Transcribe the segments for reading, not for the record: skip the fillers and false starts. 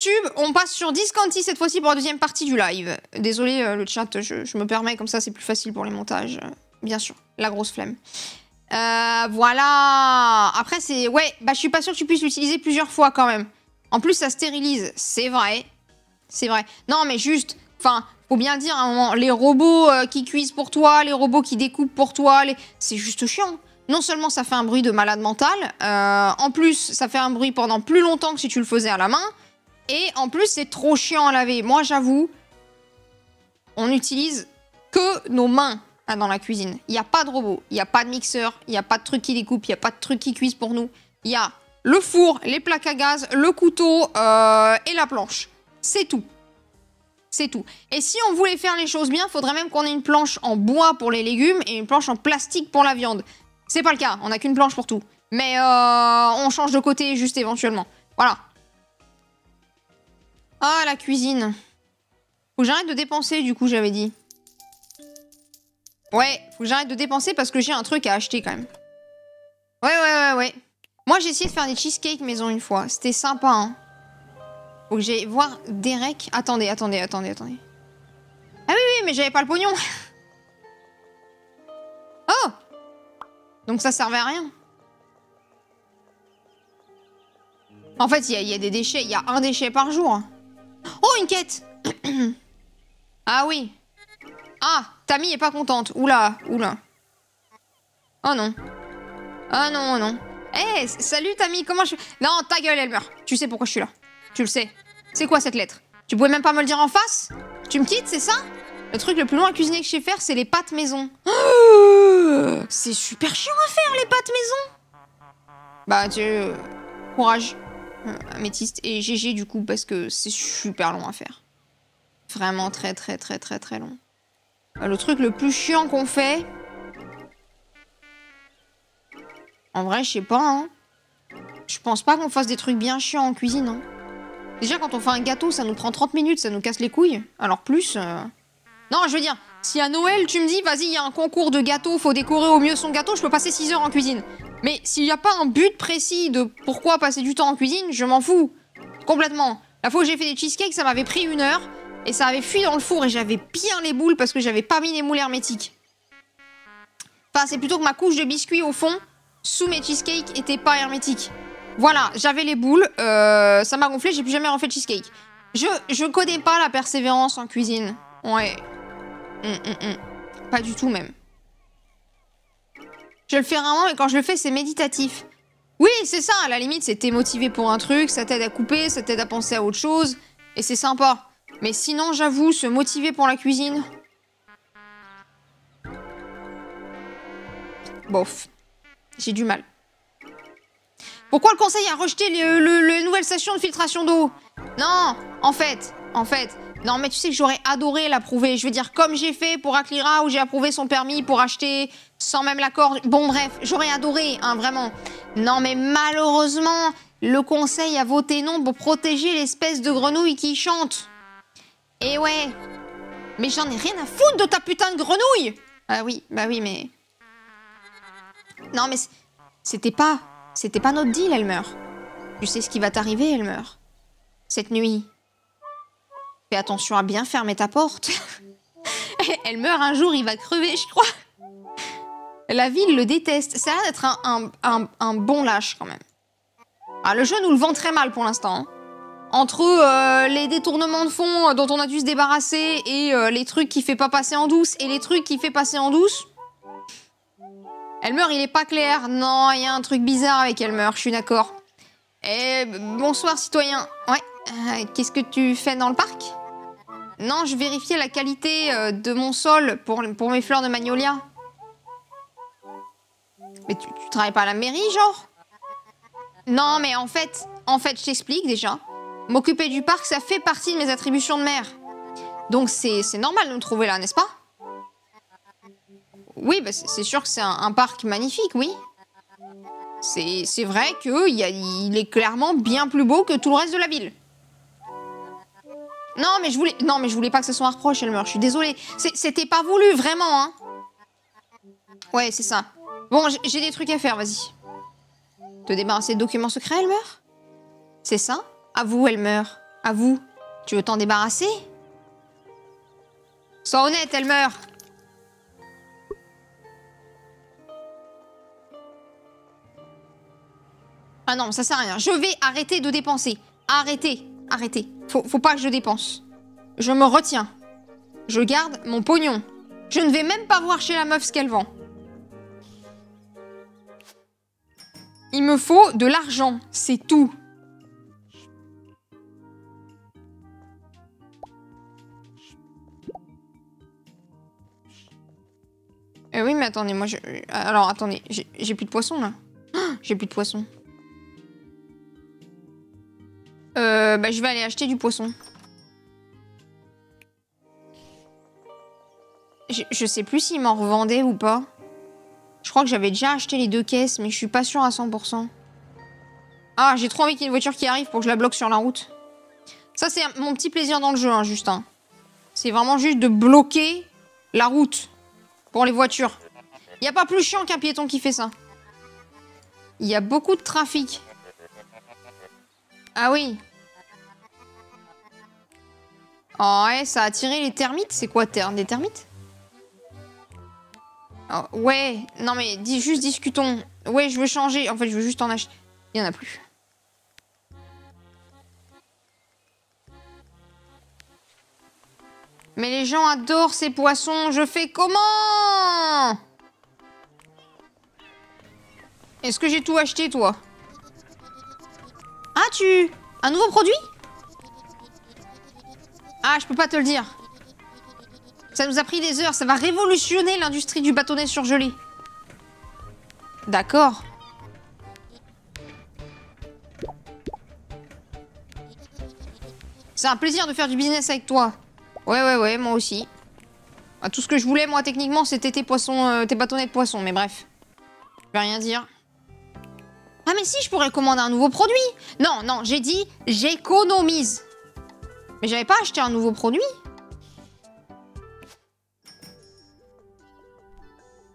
YouTube, on passe sur Discanti cette fois-ci pour la deuxième partie du live. Désolé le chat, je me permets, comme ça c'est plus facile pour les montages. Bien sûr, la grosse flemme. Voilà. Après c'est... Ouais, bah je suis pas sûre que tu puisses l'utiliser plusieurs fois quand même. En plus ça stérilise, c'est vrai. C'est vrai. Non mais juste, enfin, faut bien le dire à un moment, les robots qui cuisent pour toi, les robots qui découpent pour toi, c'est juste chiant. Non seulement ça fait un bruit de malade mental, en plus ça fait un bruit pendant plus longtemps que si tu le faisais à la main, et en plus c'est trop chiant à laver. Moi j'avoue, on n'utilise que nos mains dans la cuisine. Il n'y a pas de robot, il n'y a pas de mixeur, il n'y a pas de truc qui découpe, il n'y a pas de truc qui cuise pour nous. Il y a le four, les plaques à gaz, le couteau et la planche. C'est tout. C'est tout. Et si on voulait faire les choses bien, il faudrait même qu'on ait une planche en bois pour les légumes et une planche en plastique pour la viande. C'est pas le cas, on n'a qu'une planche pour tout. Mais on change de côté juste éventuellement. Voilà. Ah, la cuisine. Faut que j'arrête de dépenser, du coup, j'avais dit. Ouais, faut que j'arrête de dépenser parce que j'ai un truc à acheter quand même. Ouais. Moi, j'ai essayé de faire des cheesecakes maison une fois. C'était sympa, hein. Faut que j'aille voir Derek. Attendez. Ah oui, mais j'avais pas le pognon. Oh! Donc ça servait à rien. En fait, il y a des déchets. Il y a un déchet par jour. Oh, une quête. Ah oui. Ah, Tammy est pas contente. Oula. Oh non. Ah non. Eh, salut Tammy, comment je... Non, ta gueule, elle meurt. Tu sais pourquoi je suis là. Tu le sais. C'est quoi cette lettre? Tu pouvais même pas me le dire en face? Tu me quittes, c'est ça? Le truc le plus long à cuisiner que je sais faire, c'est les pâtes maison. Oh, c'est super chiant à faire, les pâtes maison. Bah, courage, améthyste. Et GG du coup, parce que c'est super long à faire. Vraiment très long. Le truc le plus chiant qu'on fait... En vrai, je sais pas, hein. Je pense pas qu'on fasse des trucs bien chiants en cuisine, hein. Déjà, quand on fait un gâteau, ça nous prend 30 minutes, ça nous casse les couilles. Alors plus... Non, je veux dire, si à Noël, tu me dis, vas-y, il y a un concours de gâteaux, faut décorer au mieux son gâteau, je peux passer 6 heures en cuisine. Mais s'il n'y a pas un but précis de pourquoi passer du temps en cuisine, je m'en fous. Complètement. La fois où j'ai fait des cheesecakes, ça m'avait pris 1 heure, et ça avait fui dans le four, et j'avais bien les boules parce que j'avais pas mis les moules hermétiques. Enfin, c'est plutôt que ma couche de biscuits, au fond, sous mes cheesecakes, était pas hermétique. Voilà, j'avais les boules, ça m'a gonflé, j'ai plus jamais refait de cheesecake. Je connais pas la persévérance en cuisine. Ouais. Pas du tout même. Je le fais rarement, mais quand je le fais, c'est méditatif. Oui, c'est ça, à la limite, c'est t'es motivé pour un truc, ça t'aide à couper, ça t'aide à penser à autre chose, et c'est sympa. Mais sinon, j'avoue, se motiver pour la cuisine... Bof. J'ai du mal. Pourquoi le conseil a rejeté le nouvelle station de filtration d'eau? Non, en fait... Non, mais tu sais que j'aurais adoré l'approuver. Je veux dire, comme j'ai fait pour Aklira, où j'ai approuvé son permis pour acheter sans même l'accord. Bon, bref, j'aurais adoré, hein, vraiment. Non, mais malheureusement, le conseil a voté non pour protéger l'espèce de grenouille qui chante. Et ouais. Mais j'en ai rien à foutre de ta putain de grenouille. Bah oui, mais... Non, mais c'était pas notre deal, elle meurt. Tu sais ce qui va t'arriver, elle meurt. Cette nuit... Fais attention à bien fermer ta porte. Elle meurt un jour, il va crever, je crois. La ville le déteste. Ça a l'air d'être un bon lâche, quand même. Ah, le jeu nous le vend très mal, pour l'instant. Hein. Entre les détournements de fond dont on a dû se débarrasser et les trucs qu'il fait pas passer en douce et les trucs qu'il fait passer en douce... Elmer, il est pas clair. Non, il y a un truc bizarre avec Elmer, je suis d'accord. Eh, bonsoir, citoyen. Ouais, qu'est-ce que tu fais dans le parc? Non, je vérifiais la qualité de mon sol pour mes fleurs de magnolia. Mais tu travailles pas à la mairie, genre? Non, mais en fait, je t'explique déjà. M'occuper du parc, ça fait partie de mes attributions de maire. Donc c'est normal de me trouver là, n'est-ce pas? Oui, bah c'est sûr que c'est un parc magnifique, oui. C'est vrai qu'il est clairement bien plus beau que tout le reste de la ville. Non, mais je voulais pas que ce soit un reproche, Elmer. Je suis désolée. C'était pas voulu, vraiment, hein. Ouais, c'est ça. Bon, j'ai des trucs à faire, vas-y. Te débarrasser de documents secrets, Elmer? C'est ça? À vous, Elmer. À vous. Tu veux t'en débarrasser? Sois honnête, elle meurt. Ah non, ça sert à rien. Je vais arrêter de dépenser. Arrêtez. Arrêtez. Faut pas que je dépense. Je me retiens. Je garde mon pognon. Je ne vais même pas voir chez la meuf ce qu'elle vend. Il me faut de l'argent. C'est tout. Oui, mais attendez, moi je... Alors, attendez, j'ai plus de poisson, là. J'ai plus de poisson. Bah, je vais aller acheter du poisson. Je sais plus s'il m'en revendait ou pas. Je crois que j'avais déjà acheté les 2 caisses, mais je suis pas sûre à 100%. Ah, j'ai trop envie qu'il y ait une voiture qui arrive pour que je la bloque sur la route. Ça, c'est mon petit plaisir dans le jeu, hein, Justin. C'est vraiment juste de bloquer la route pour les voitures. Il n'y a pas plus chiant qu'un piéton qui fait ça. Il y a beaucoup de trafic. Ah oui. Oh ouais, ça a attiré les termites. C'est quoi, des termites? Oh, ouais, non mais juste discutons. Ouais, je veux changer. En fait, je veux juste en acheter. Il n'y en a plus. Mais les gens adorent ces poissons. Je fais comment? Est-ce que j'ai tout acheté, toi? Ah, un nouveau produit? Ah, je peux pas te le dire. Ça nous a pris des heures. Ça va révolutionner l'industrie du bâtonnet surgelé. D'accord. C'est un plaisir de faire du business avec toi. Ouais, moi aussi. Bah, tout ce que je voulais, moi, techniquement, c'était tes poissons, tes bâtonnets de poisson. Mais bref. Je vais rien dire. Ah, mais si, je pourrais commander un nouveau produit. Non, j'ai dit j'économise. Mais j'avais pas acheté un nouveau produit.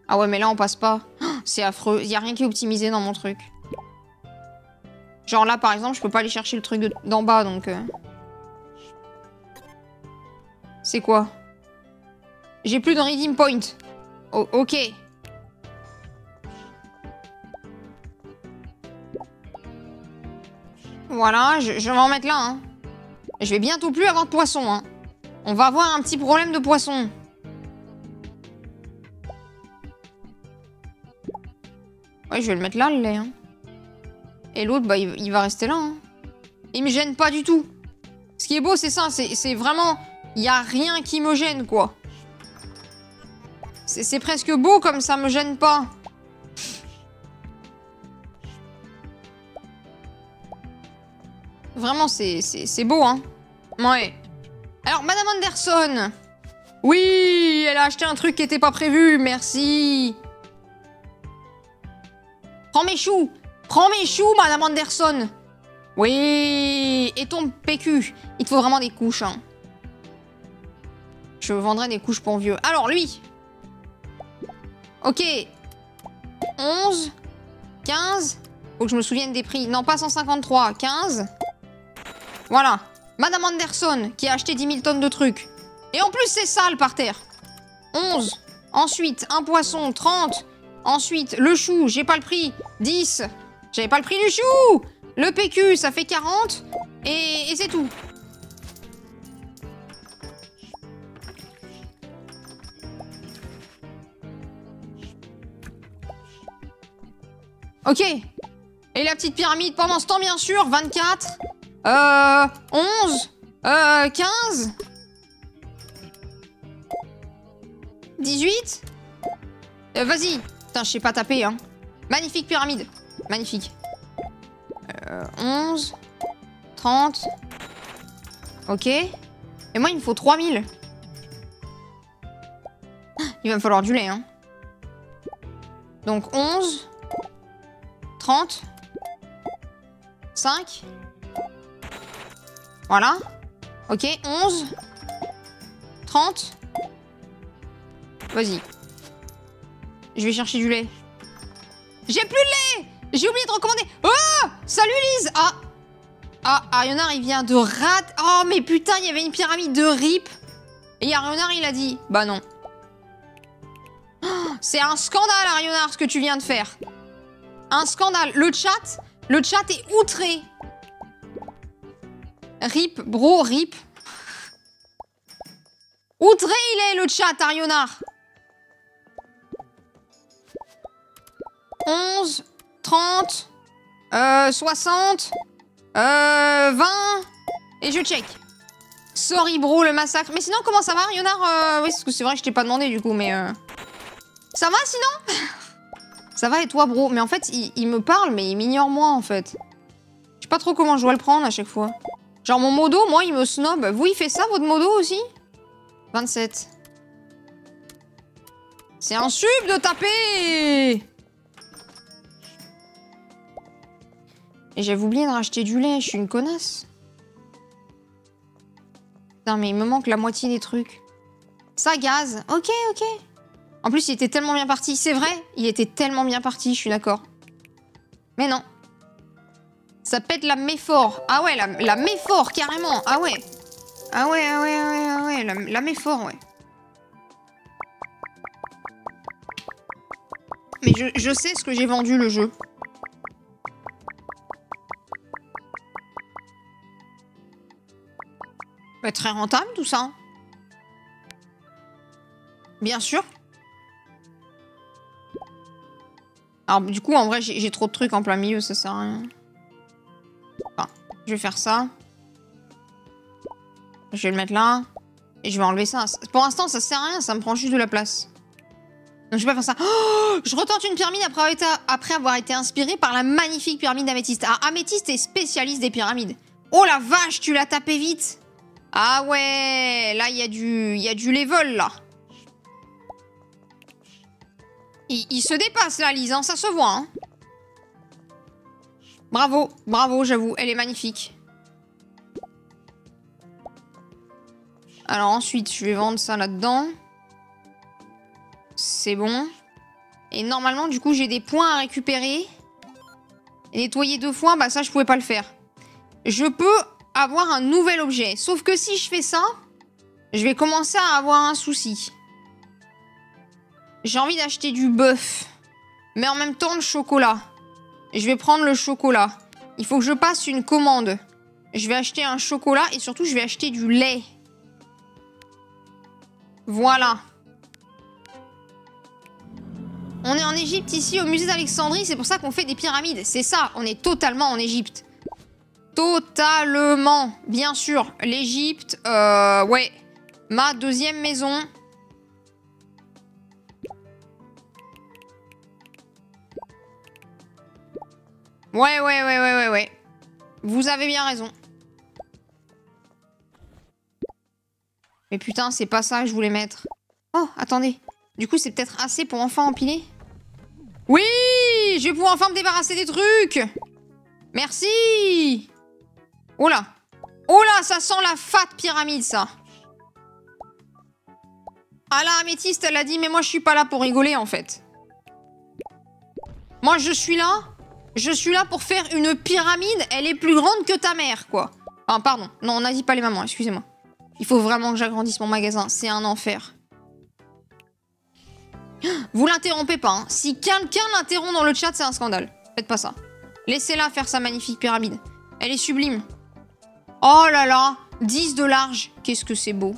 Ah ouais, mais là, on passe pas. Oh, c'est affreux. Il y a rien qui est optimisé dans mon truc. Genre là, par exemple, je peux pas aller chercher le truc d'en bas, donc... C'est quoi? J'ai plus de redeem point. Oh, ok. Voilà, je vais en mettre là, hein. Je vais bientôt plus avoir de poisson, hein. On va avoir un petit problème de poisson. Ouais, je vais le mettre là, le lait, hein. Et l'autre, bah, il va rester là, hein. Il me gêne pas du tout. Ce qui est beau, c'est ça, c'est vraiment... Il y a rien qui me gêne, quoi. C'est presque beau comme ça me gêne pas. Vraiment, c'est beau, hein. Ouais. Alors, Madame Anderson. Oui, elle a acheté un truc qui était pas prévu, merci. Prends mes choux. Prends mes choux, Madame Anderson. Oui. Et ton PQ. Il te faut vraiment des couches, hein. Je vendrai des couches pour vieux. Alors, lui. Ok. 11. 15. Faut que je me souvienne des prix. Non, pas 153. 15. Voilà. Madame Anderson, qui a acheté 10 000 tonnes de trucs. Et en plus, c'est sale par terre. 11. Ensuite, un poisson. 30. Ensuite, le chou, j'ai pas le prix. 10. J'avais pas le prix du chou. Le PQ, ça fait 40. Et c'est tout. Ok. Et la petite pyramide pendant ce temps, bien sûr. 24. 11. 15. 18. Vas-y. Putain, je sais pas taper, hein. Magnifique pyramide. Magnifique. 11. 30. Ok. Et moi, il me faut 3000. Il va me falloir du lait, hein. Donc, 11. 30. 5. Voilà. Ok, 11. 30. Vas-y. Je vais chercher du lait. J'ai plus de lait! J'ai oublié de recommander. Oh! Salut Lise! Ah! Ah, Arionar, il vient de Oh, mais putain, il y avait une pyramide de RIP. Et Arionar, il a dit, bah non. Oh, c'est un scandale, Arionar, ce que tu viens de faire. Un scandale. Le chat est outré. RIP, bro, RIP. Outré, il est, le chat, Arionar. 11, 30, 60, 20, et je check. Sorry, bro, le massacre. Mais sinon, comment ça va, Arionar? Oui, parce que c'est vrai que je t'ai pas demandé, du coup, mais... Ça va, sinon? Ça va, et toi, bro? Mais en fait, il me parle, mais il m'ignore moi, en fait. Je sais pas trop comment je dois le prendre, à chaque fois. Genre, mon modo, moi, il me snob. Vous, il fait ça, votre modo, aussi? 27. C'est un sub de taper! Et j'avais oublié de racheter du lait, je suis une connasse. Putain, mais il me manque la moitié des trucs. Ça, gaz. Ok, ok. En plus, il était tellement bien parti. C'est vrai, il était tellement bien parti, je suis d'accord. Mais non. Ça pète la méphore. Ah ouais, la méphore, carrément. Ah ouais. Ah ouais, ah ouais, ah ouais, ah ouais. La méphore, ouais. Mais je sais ce que j'ai vendu, le jeu. Bah, très rentable, tout ça. Bien sûr. Alors, du coup, en vrai, j'ai trop de trucs en plein milieu, ça sert à rien. Enfin, je vais faire ça. Je vais le mettre là. Et je vais enlever ça. Pour l'instant, ça sert à rien, ça me prend juste de la place. Donc, je vais pas faire ça. Oh, je retente une pyramide après avoir été inspiré par la magnifique pyramide d'Améthyste. Ah, Améthyste est spécialiste des pyramides. Oh la vache, tu l'as tapé vite. Ah ouais, là, il y a du level, là. Il se dépasse, là, Lise, hein, ça se voit, hein. Bravo, bravo, j'avoue, elle est magnifique. Alors ensuite, je vais vendre ça là-dedans. C'est bon. Et normalement, du coup, j'ai des points à récupérer. Et nettoyer 2 fois, bah ça, je pouvais pas le faire. Je peux avoir un nouvel objet. Sauf que si je fais ça, je vais commencer à avoir un souci. J'ai envie d'acheter du bœuf. Mais en même temps, le chocolat. Je vais prendre le chocolat. Il faut que je passe une commande. Je vais acheter un chocolat et surtout, je vais acheter du lait. Voilà. On est en Égypte ici, au musée d'Alexandrie. C'est pour ça qu'on fait des pyramides. C'est ça, on est totalement en Égypte. Totalement. Bien sûr, l'Égypte, ouais. Ma deuxième maison. Ouais. Vous avez bien raison. Mais putain, c'est pas ça que je voulais mettre. Oh, attendez. Du coup, c'est peut-être assez pour enfin empiler? Oui! Je vais pouvoir enfin me débarrasser des trucs! Merci! Oh là! Oh là, ça sent la fat pyramide, ça! Ah là, Améthyste, elle a dit, mais moi, je suis pas là pour rigoler, en fait. Moi, je suis là pour faire une pyramide. Elle est plus grande que ta mère, quoi. Ah, pardon. Non, on n'a dit pas les mamans, excusez-moi. Il faut vraiment que j'agrandisse mon magasin. C'est un enfer. Vous l'interrompez pas, hein. Si quelqu'un l'interrompt dans le chat, c'est un scandale. Faites pas ça. Laissez-la faire sa magnifique pyramide. Elle est sublime. Oh là là, 10 de large. Qu'est-ce que c'est beau.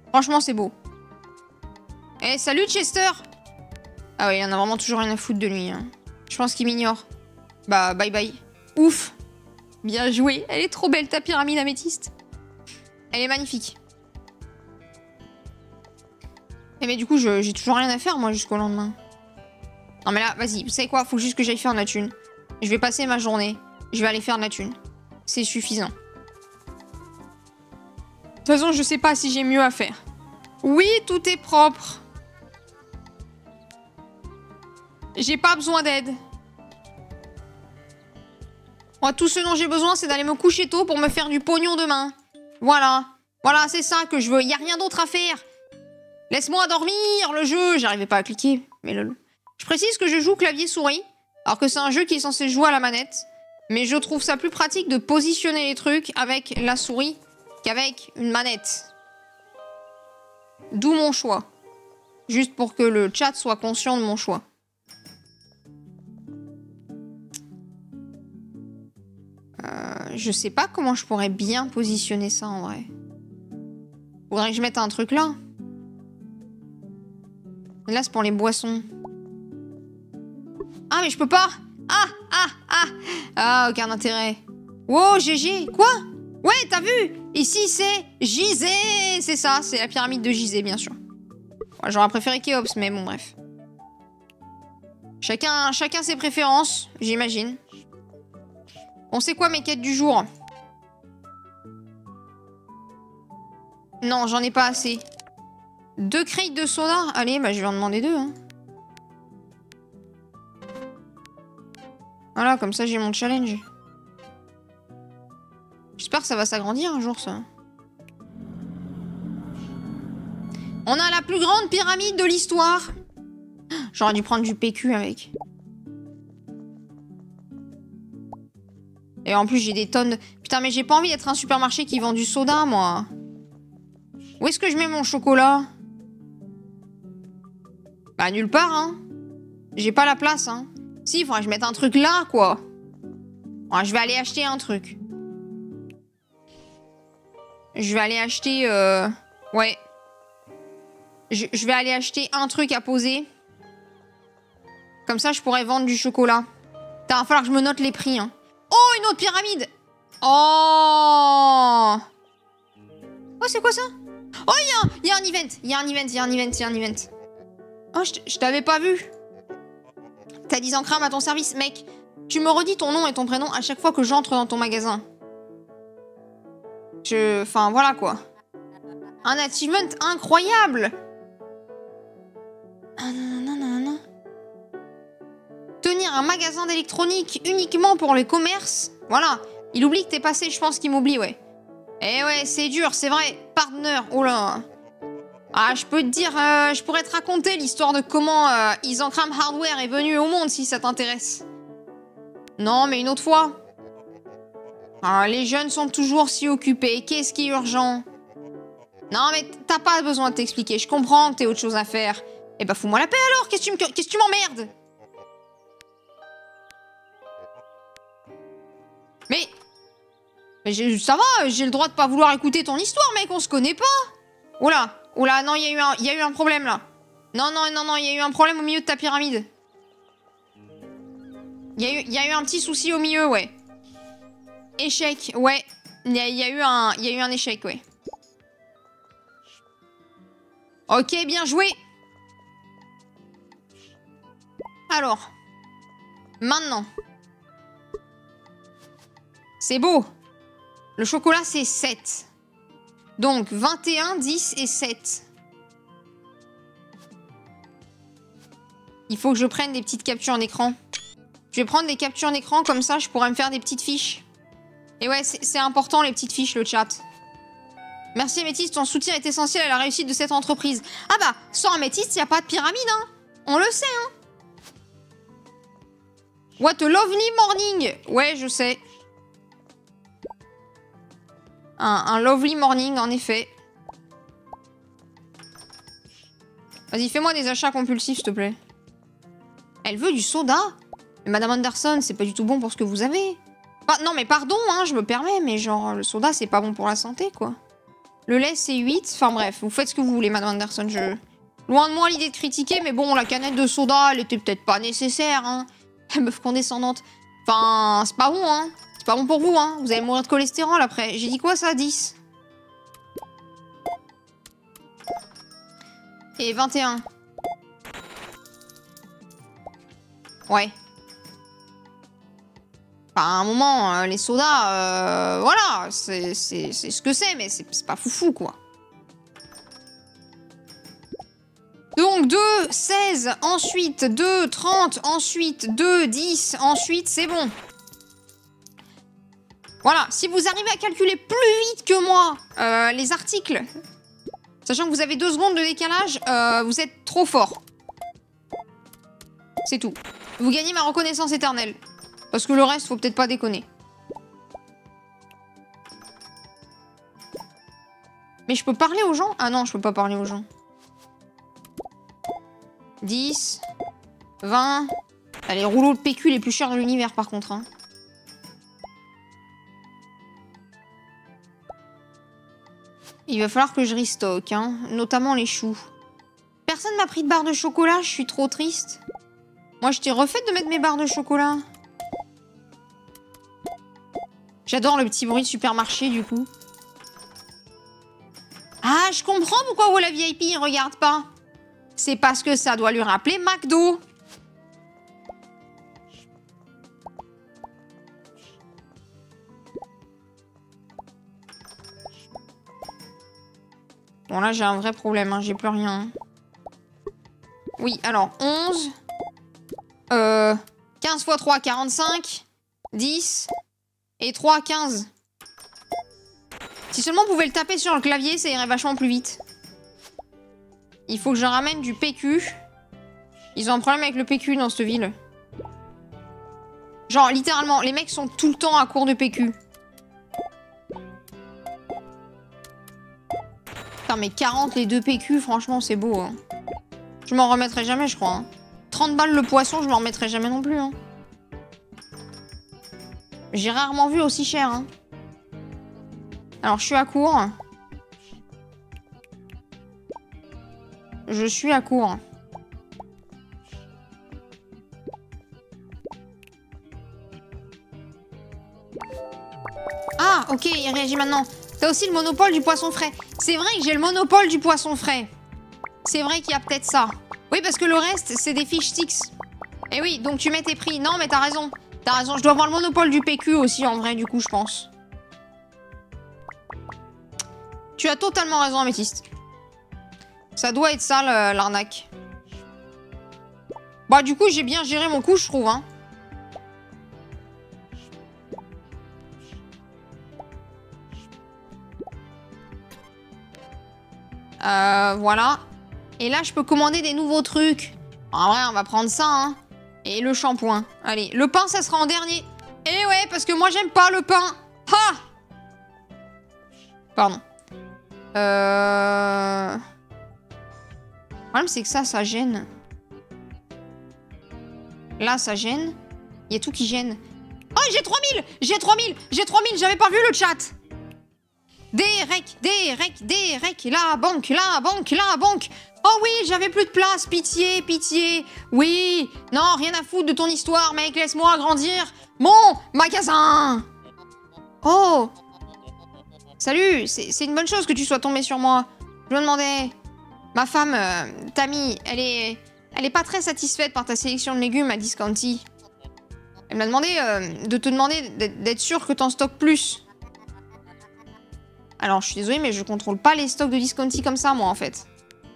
Franchement, c'est beau. Eh, salut Chester. Ah ouais, il y en a vraiment toujours rien à foutre de lui. Hein. Je pense qu'il m'ignore. Bah, bye bye. Ouf. Bien joué. Elle est trop belle, ta pyramide améthyste. Elle est magnifique. Eh mais du coup, j'ai toujours rien à faire, moi, jusqu'au lendemain. Non mais là, vas-y, vous savez quoi? Faut juste que j'aille faire de la thune. Je vais passer ma journée. Je vais aller faire de la thune. C'est suffisant. De toute façon, je sais pas si j'ai mieux à faire. Oui, tout est propre. J'ai pas besoin d'aide. Moi, tout ce dont j'ai besoin, c'est d'aller me coucher tôt pour me faire du pognon demain. Voilà. Voilà, c'est ça que je veux. Y a rien d'autre à faire. Laisse-moi dormir, le jeu. J'arrivais pas à cliquer. Mais je précise que je joue clavier-souris. Alors que c'est un jeu qui est censé jouer à la manette. Mais je trouve ça plus pratique de positionner les trucs avec la souris qu'avec une manette. D'où mon choix. Juste pour que le chat soit conscient de mon choix. Je sais pas comment je pourrais bien positionner ça en vrai. Faudrait que je mette un truc là. Et là, c'est pour les boissons. Ah, mais je peux pas! Ah, aucun intérêt. Wow, GG! Quoi? Ouais, t'as vu? Ici, c'est Gizeh! C'est ça, c'est la pyramide de Gizeh, bien sûr. Ouais, j'aurais préféré Khéops, mais bon, bref. Chacun ses préférences, j'imagine. On sait quoi mes quêtes du jour? Non, j'en ai pas assez. 2 crates de soda? Allez, bah je vais en demander 2. Hein. Voilà, comme ça j'ai mon challenge. J'espère que ça va s'agrandir un jour, ça. On a la plus grande pyramide de l'histoire. J'aurais dû prendre du PQ avec. Et en plus, j'ai des tonnes de... Putain, mais j'ai pas envie d'être un supermarché qui vend du soda, moi. Où est-ce que je mets mon chocolat? Bah, nulle part, hein. J'ai pas la place, hein. Si, il faudrait que je mette un truc là, quoi. Ouais, je vais aller acheter un truc. Je vais aller acheter... Ouais. Je vais aller acheter un truc à poser. Comme ça, je pourrais vendre du chocolat. Il va falloir que je me note les prix, hein. Oh, une autre pyramide! Oh! Oh, c'est quoi ça? Oh, il y a un event. Oh, je t'avais pas vu. T'as 10 encrames à ton service. Mec, tu me redis ton nom et ton prénom à chaque fois que j'entre dans ton magasin. Enfin, voilà, quoi. Un achievement incroyable! Tenir un magasin d'électronique uniquement pour les commerces. Voilà. Il oublie que t'es passé, je pense qu'il m'oublie, ouais. Eh ouais, c'est dur, c'est vrai. Partner, oh là. Ah, je peux te dire, je pourrais te raconter l'histoire de comment Isenkram Hardware est venu au monde, si ça t'intéresse. Non, mais une autre fois. Ah, les jeunes sont toujours si occupés. Qu'est-ce qui est urgent? Non, mais t'as pas besoin de t'expliquer. Je comprends que t'aies autre chose à faire. Eh bah, fous-moi la paix alors. Qu'est-ce que tu m'emmerdes? Mais ça va, j'ai le droit de pas vouloir écouter ton histoire, mec, on se connaît pas. Oula, non, il y a eu un problème, là. Non, il y a eu un problème au milieu de ta pyramide. Il y a eu un petit souci au milieu, ouais. Échec, ouais. Il y a eu un échec, ouais. Ok, bien joué. Alors. Maintenant. C'est beau. Le chocolat, c'est 7. Donc, 21, 10 et 7. Il faut que je prenne des petites captures d'écran. Je vais prendre des captures d'écran, comme ça, je pourrais me faire des petites fiches. Et ouais, c'est important, les petites fiches, le chat. Merci, Améthyste, ton soutien est essentiel à la réussite de cette entreprise. Ah bah, sans Améthyste, il n'y a pas de pyramide, hein. On le sait, hein. What a lovely morning. Ouais, je sais. Un lovely morning, en effet. Vas-y, fais-moi des achats compulsifs, s'il te plaît. Elle veut du soda? Mais Madame Anderson, c'est pas du tout bon pour ce que vous avez. Non, mais pardon, hein, je me permets, mais genre, le soda, c'est pas bon pour la santé, quoi. Le lait, c'est 8. Enfin bref, vous faites ce que vous voulez, Madame Anderson. Loin de moi l'idée de critiquer, mais bon, la canette de soda, elle était peut-être pas nécessaire, hein. Meuf condescendante. Enfin, c'est pas bon, hein. C'est pas bon pour vous, hein. Vous allez mourir de cholestérol après. J'ai dit quoi, ça? 10. Et 21. Ouais. Enfin, à un moment, les sodas, voilà, c'est ce que c'est, mais c'est pas foufou, quoi. Donc 2, 16, ensuite 2, 30, ensuite 2, 10, ensuite c'est bon. Voilà, si vous arrivez à calculer plus vite que moi les articles, sachant que vous avez 2 secondes de décalage, vous êtes trop fort. C'est tout. Vous gagnez ma reconnaissance éternelle. Parce que le reste, faut peut-être pas déconner. Mais je peux parler aux gens? Ah non, je peux pas parler aux gens. 10, 20... Ah, les rouleaux de PQ les plus chers de l'univers, par contre. Hein. Il va falloir que je restock, hein. Notamment les choux. Personne m'a pris de barre de chocolat, je suis trop triste. Moi, je t'ai refait de mettre mes barres de chocolat. J'adore le petit bruit de supermarché, du coup. Ah, je comprends pourquoi Walla VIP il regarde pas. C'est parce que ça doit lui rappeler McDo. Bon, là, j'ai un vrai problème, hein. J'ai plus rien. Oui, alors, 11. 15 x 3, 45. 10. Et 3, 15. Si seulement on pouvait le taper sur le clavier, ça irait vachement plus vite. Il faut que je ramène du PQ. Ils ont un problème avec le PQ dans cette ville. Genre, littéralement, les mecs sont tout le temps à court de PQ. Putain, mais 40 les 2 PQ, franchement, c'est beau. Hein. Je m'en remettrai jamais, je crois. Hein. 30 balles le poisson, je m'en remettrai jamais non plus. Hein. J'ai rarement vu aussi cher. Hein. Alors, je suis à court. Je suis à court. Ah, ok, il réagit maintenant. T'as aussi le monopole du poisson frais. C'est vrai que j'ai le monopole du poisson frais. C'est vrai qu'il y a peut-être ça. Oui, parce que le reste, c'est des fiches sticks. Et oui, donc tu mets tes prix. Non, mais t'as raison. T'as raison, je dois avoir le monopole du PQ aussi, en vrai, du coup, je pense. Tu as totalement raison, Améthyste. Ça doit être ça, l'arnaque. Bah, du coup, j'ai bien géré mon coup, je trouve, hein. Voilà. Et là, je peux commander des nouveaux trucs. En vrai, on va prendre ça, hein. Et le shampoing. Allez, le pain, ça sera en dernier. Eh ouais, parce que moi, j'aime pas le pain. Ha! Pardon. Le problème, c'est que ça gêne. Là, ça gêne. Il y a tout qui gêne. Oh, j'ai 3000! J'ai 3000! J'ai 3000! J'avais pas vu le chat! Des recs, la banque, la banque, la banque. Oh oui, j'avais plus de place, pitié, pitié. Oui, non, rien à foutre de ton histoire, mec, laisse-moi agrandir mon magasin. Oh. Salut, c'est une bonne chose que tu sois tombé sur moi. Je me demandais... Ma femme, Tammy, elle est pas très satisfaite par ta sélection de légumes à Discounty. Elle m'a demandé de te demander d'être sûr que t'en stockes plus. Alors, je suis désolée, mais je contrôle pas les stocks de Discounty comme ça, moi, en fait.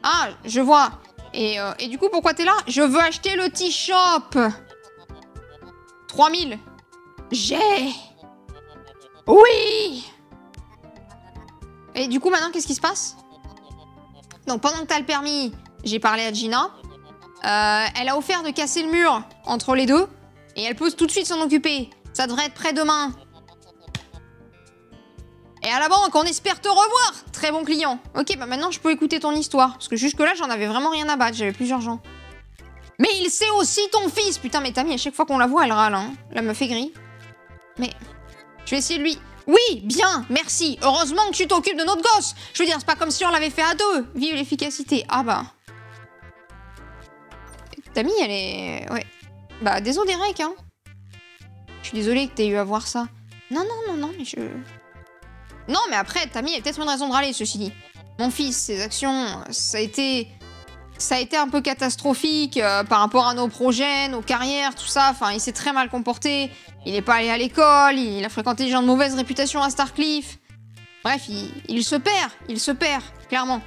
Ah, je vois. Et du coup, pourquoi t'es là? Je veux acheter le T-Shop. 3000. J'ai... Oui. Et du coup, maintenant, qu'est-ce qui se passe? Donc, pendant que t'as le permis, j'ai parlé à Gina. Elle a offert de casser le mur entre les deux. Et elle peut tout de suite s'en occuper. Ça devrait être prêt demain. Et à la banque, on espère te revoir. Très bon client. Ok, bah maintenant, je peux écouter ton histoire. Parce que jusque-là, j'en avais vraiment rien à battre. J'avais plusieurs gens. Mais il sait aussi ton fils. Putain, mais Tammy, à chaque fois qu'on la voit, elle râle. Hein. La meuf est gris. Mais je vais essayer de lui... Oui, bien, merci. Heureusement que tu t'occupes de notre gosse. Je veux dire, c'est pas comme si on l'avait fait à deux. Vive l'efficacité. Ah bah... Tammy, elle est... Ouais. Bah, désolé, Derek, hein. Je suis désolée que t'aies eu à voir ça. Non, mais je... Non, mais après, Tammy a peut-être une raison de râler, ceci dit. Mon fils, ses actions, ça a été un peu catastrophique par rapport à nos projets, nos carrières, tout ça. Enfin, il s'est très mal comporté. Il n'est pas allé à l'école, il a fréquenté des gens de mauvaise réputation à Starcliffe. Bref, il se perd, clairement.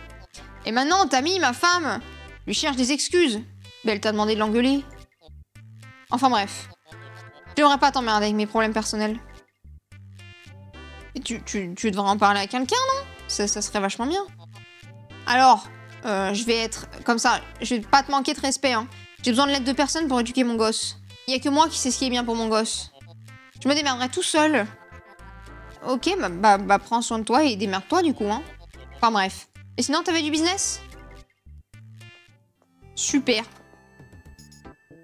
Et maintenant, Tammy, ma femme, lui cherche des excuses. Mais elle t'a demandé de l'engueuler. Enfin bref. Je devrais pas t'emmerder avec mes problèmes personnels. Et tu devrais en parler à quelqu'un, non? Ça serait vachement bien. Alors, je vais être comme ça. Je vais pas te manquer de respect, hein. J'ai besoin de l'aide de personne pour éduquer mon gosse. Il y a que moi qui sais ce qui est bien pour mon gosse. Je me démerderai tout seul. Ok, bah prends soin de toi et démerde-toi du coup, hein. Enfin bref. Et sinon, t'avais du business? Super.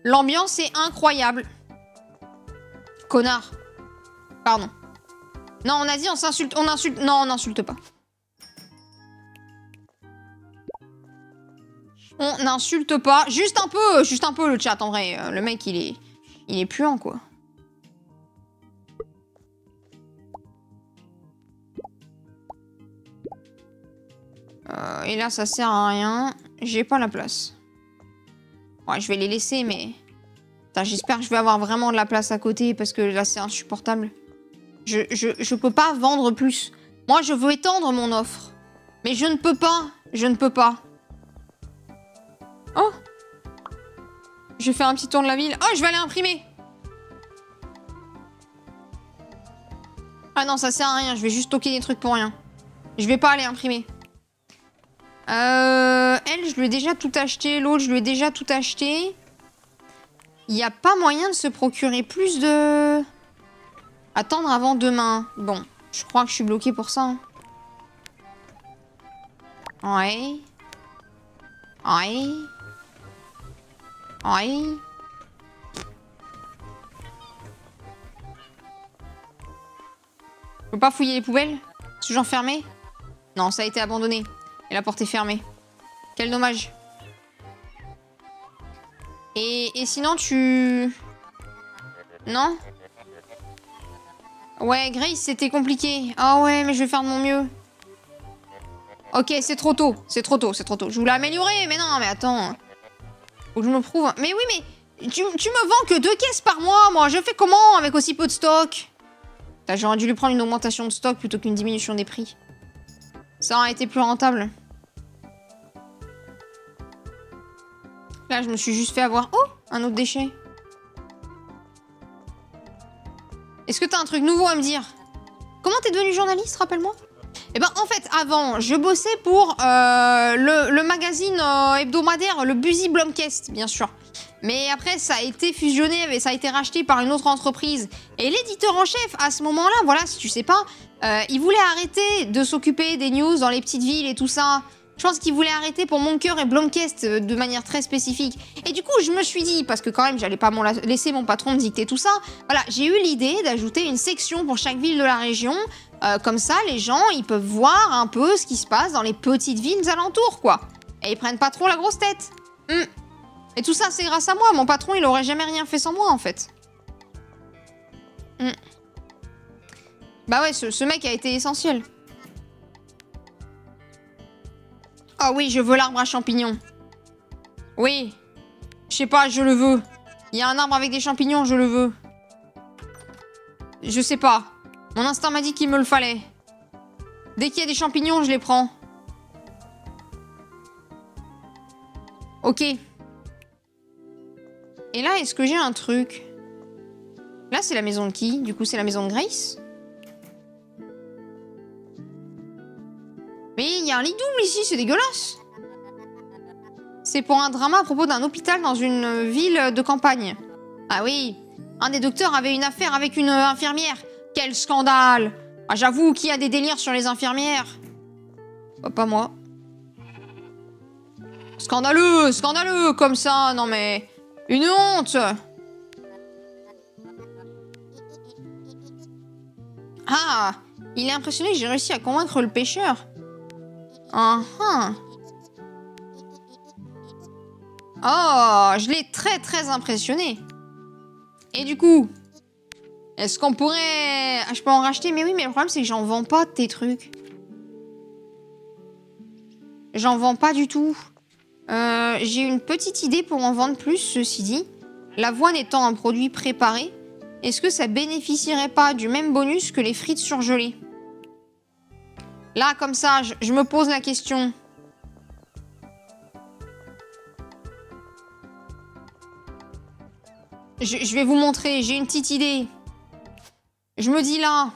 L'ambiance est incroyable. Connard. Pardon. Non, on a dit on s'insulte. On insulte. Non, on n'insulte pas. On n'insulte pas. Juste un peu le chat en vrai. Le mec, il est puant, quoi. Et là, ça sert à rien. J'ai pas la place. Ouais, je vais les laisser, mais... J'espère que je vais avoir vraiment de la place à côté, parce que là, c'est insupportable. Je peux pas vendre plus. Moi, je veux étendre mon offre. Mais je ne peux pas. Je ne peux pas. Oh! Je fais un petit tour de la ville. Oh, je vais aller imprimer! Ah non, ça sert à rien. Je vais juste stocker des trucs pour rien. Je vais pas aller imprimer. Elle, je lui ai déjà tout acheté. L'autre, je lui ai déjà tout acheté. Il n'y a pas moyen de se procurer plus de... Attendre avant demain. Bon, je crois que je suis bloquée pour ça. Hein. Ouais. Ouais. Ouais. Je peux pas fouiller les poubelles? C'est toujours fermé? Non, ça a été abandonné. Et la porte est fermée. Quel dommage. Et sinon, tu... Non? Ouais, Grace, c'était compliqué. Ah ouais, mais je vais faire de mon mieux. Ok, c'est trop tôt. C'est trop tôt, c'est trop tôt. Je voulais améliorer, mais non, mais attends. Faut que je me prouve. Mais oui, mais tu me vends que 2 caisses par mois, moi. Je fais comment avec aussi peu de stock? J'aurais dû lui prendre une augmentation de stock plutôt qu'une diminution des prix. Ça aurait été plus rentable. Là, je me suis juste fait avoir... Oh, un autre déchet. Est-ce que t'as un truc nouveau à me dire? Comment t'es devenu journaliste, rappelle-moi? Eh ben, en fait, avant, je bossais pour le magazine hebdomadaire, le Busy Blomkest, bien sûr. Mais après, ça a été fusionné, ça a été racheté par une autre entreprise. Et l'éditeur en chef, à ce moment-là, voilà, si tu sais pas, il voulait arrêter de s'occuper des news dans les petites villes et tout ça. Je pense qu'il voulait arrêter pour Monker et Blomkest de manière très spécifique. Et du coup, je me suis dit, parce que quand même, j'allais pas laisser mon patron me dicter tout ça, voilà, j'ai eu l'idée d'ajouter une section pour chaque ville de la région. Comme ça, les gens, ils peuvent voir un peu ce qui se passe dans les petites villes alentours, quoi. Et ils prennent pas trop la grosse tête. Et tout ça, c'est grâce à moi. Mon patron, il aurait jamais rien fait sans moi, en fait. Bah ouais, ce mec a été essentiel. Ah oui, je veux l'arbre à champignons. Oui. Je sais pas, je le veux. Il y a un arbre avec des champignons, je le veux. Je sais pas. Mon instinct m'a dit qu'il me le fallait. Dès qu'il y a des champignons, je les prends. Ok. Et là, est-ce que j'ai un truc? Là, c'est la maison de qui? Du coup, c'est la maison de Grace? Mais il y a un lit double ici, c'est dégueulasse. C'est pour un drama à propos d'un hôpital dans une ville de campagne. Ah oui, un des docteurs avait une affaire avec une infirmière. Quel scandale! Ah, j'avoue qu'il y a des délires sur les infirmières. Oh, pas moi. Scandaleux, scandaleux, comme ça, non mais... Une honte! Ah, il est impressionné que j'ai réussi à convaincre le pêcheur. Oh, je l'ai très très impressionné. Et du coup, est-ce qu'on pourrait... Ah, je peux en racheter? Mais oui, mais le problème c'est que j'en vends pas de tes trucs. J'en vends pas du tout. J'ai une petite idée pour en vendre plus, ceci dit. L'avoine étant un produit préparé, est-ce que ça bénéficierait pas du même bonus que les frites surgelées? Là, comme ça, je me pose la question. Je vais vous montrer, j'ai une petite idée. Je me dis là,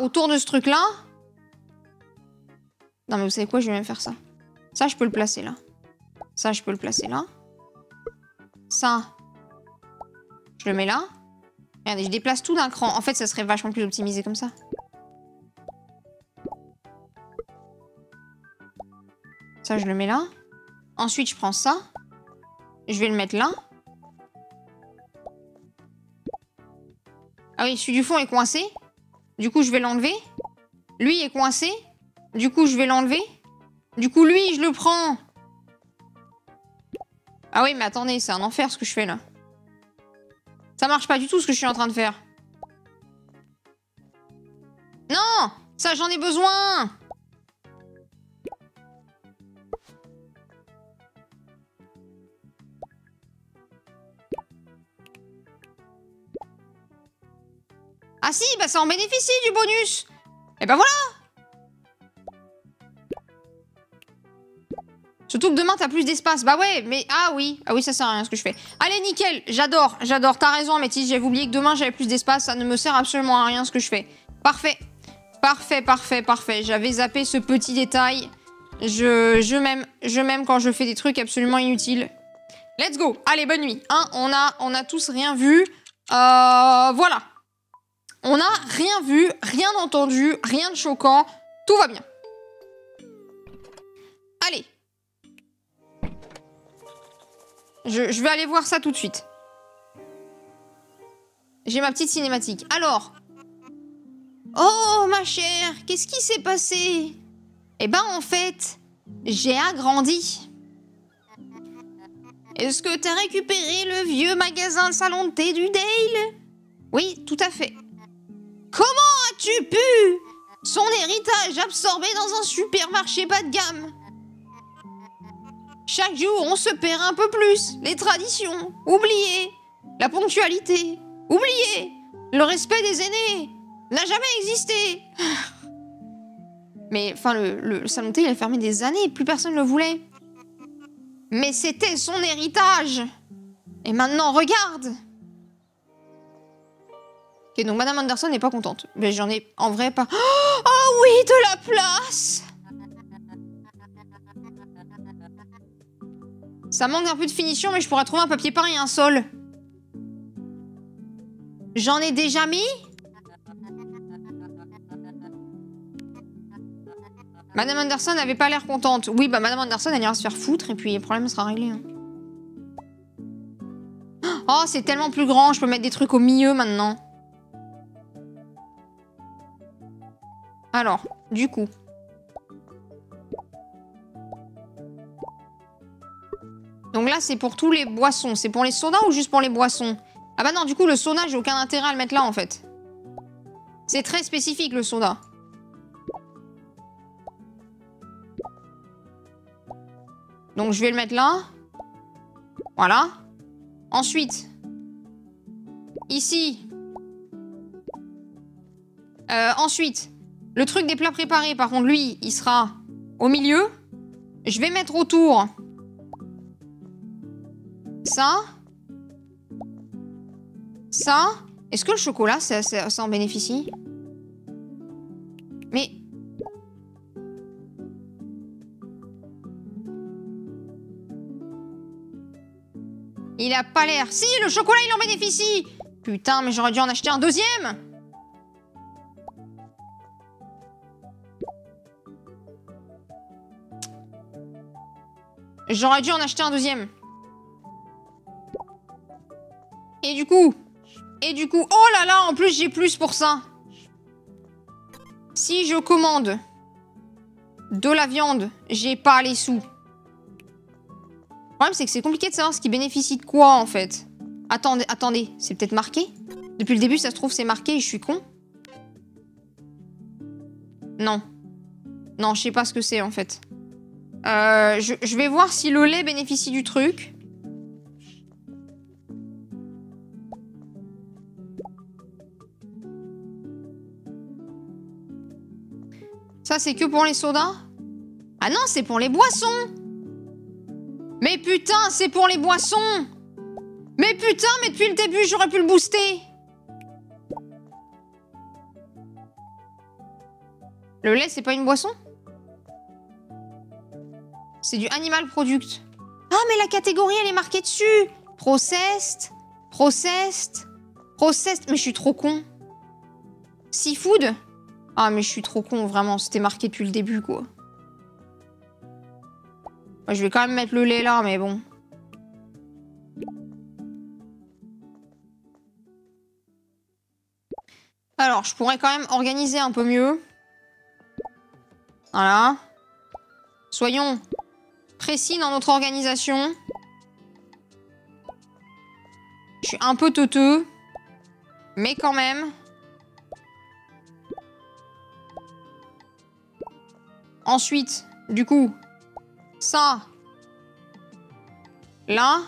autour de ce truc-là... Non, mais vous savez quoi, je vais même faire ça. Ça, je peux le placer là. Ça, je peux le placer là. Ça, Je le mets là. Regardez, je déplace tout d'un cran. En fait, ça serait vachement plus optimisé comme ça. Ça, je le mets là. Ensuite, je prends ça. Je vais le mettre là. Ah oui, celui du fond est coincé. Du coup, je vais l'enlever. Lui est coincé. Du coup, je vais l'enlever. Du coup, lui, je le prends. Ah oui, mais attendez, c'est un enfer ce que je fais là. Ça marche pas du tout ce que je suis en train de faire. Non! Ça, j'en ai besoin! Ah si, bah ça en bénéficie du bonus! Et bah voilà! Surtout que demain, t'as plus d'espace. Bah ouais, mais... Ah oui, ça sert à rien ce que je fais. Allez, nickel, j'adore. T'as raison, Améthyste, j'avais oublié que demain, j'avais plus d'espace. Ça ne me sert absolument à rien ce que je fais. Parfait. Parfait. J'avais zappé ce petit détail. Je m'aime quand je fais des trucs absolument inutiles. Let's go. Allez, bonne nuit. Hein, on a tous rien vu. Voilà. On n'a rien vu, rien entendu, rien de choquant. Tout va bien. Allez. Je vais aller voir ça tout de suite. J'ai ma petite cinématique. Alors. Oh, ma chère, qu'est-ce qui s'est passé? Eh ben, en fait, j'ai agrandi. Est-ce que t'as récupéré le vieux magasin de salon de thé du Dale? Oui, tout à fait. Comment as-tu pu son héritage absorbé dans un supermarché bas de gamme? Chaque jour, on se perd un peu plus. Les traditions, oubliées. La ponctualité, oubliée. Le respect des aînés n'a jamais existé. Mais, enfin, le salon de thé, il a fermé des années. Plus personne ne le voulait. Mais c'était son héritage. Et maintenant, regarde. Ok, donc Madame Anderson n'est pas contente. Mais j'en ai en vrai pas... Oh oui, de la place. Ça manque un peu de finition, mais je pourrais trouver un papier peint et un sol. J'en ai déjà mis? Madame Anderson n'avait pas l'air contente. Oui, bah Madame Anderson, elle ira se faire foutre et puis le problème sera réglé. Hein. Oh, c'est tellement plus grand, je peux mettre des trucs au milieu maintenant. Alors, du coup... Donc là, c'est pour tous les boissons. C'est pour les sodas ou juste pour les boissons? Ah bah non, du coup, le soda, j'ai aucun intérêt à le mettre là, en fait. C'est très spécifique, le soda. Donc, je vais le mettre là. Voilà. Ensuite, ici. Ensuite, le truc des plats préparés, par contre, lui, il sera au milieu. Je vais mettre autour... Ça. Ça. Est-ce que le chocolat, ça en bénéficie? Mais... Il a pas l'air... Si, le chocolat, il en bénéficie! Putain, mais j'aurais dû en acheter un deuxième! J'aurais dû en acheter un deuxième. Et du coup, oh là là, en plus j'ai plus pour ça. Si je commande de la viande, j'ai pas les sous. Le problème c'est que c'est compliqué de savoir ce qui bénéficie de quoi en fait. Attendez, c'est peut-être marqué? Depuis le début ça se trouve c'est marqué et je suis con? Non. Non, je sais pas ce que c'est en fait. Je vais voir si le lait bénéficie du truc. Ça, c'est que pour les sodas? Ah non, c'est pour les boissons! Mais putain, c'est pour les boissons! Mais putain, mais depuis le début, j'aurais pu le booster! Le lait, c'est pas une boisson? C'est du animal product. Ah, mais la catégorie, elle est marquée dessus! Processed, Processed. Processed. Mais je suis trop con. Seafood. Ah, mais je suis trop con, vraiment. C'était marqué depuis le début, quoi. Je vais quand même mettre le lait là, mais bon. Alors, je pourrais quand même organiser un peu mieux. Voilà. Soyons précis dans notre organisation. Je suis un peu teuteux. Mais quand même. Ensuite, du coup, ça. Là.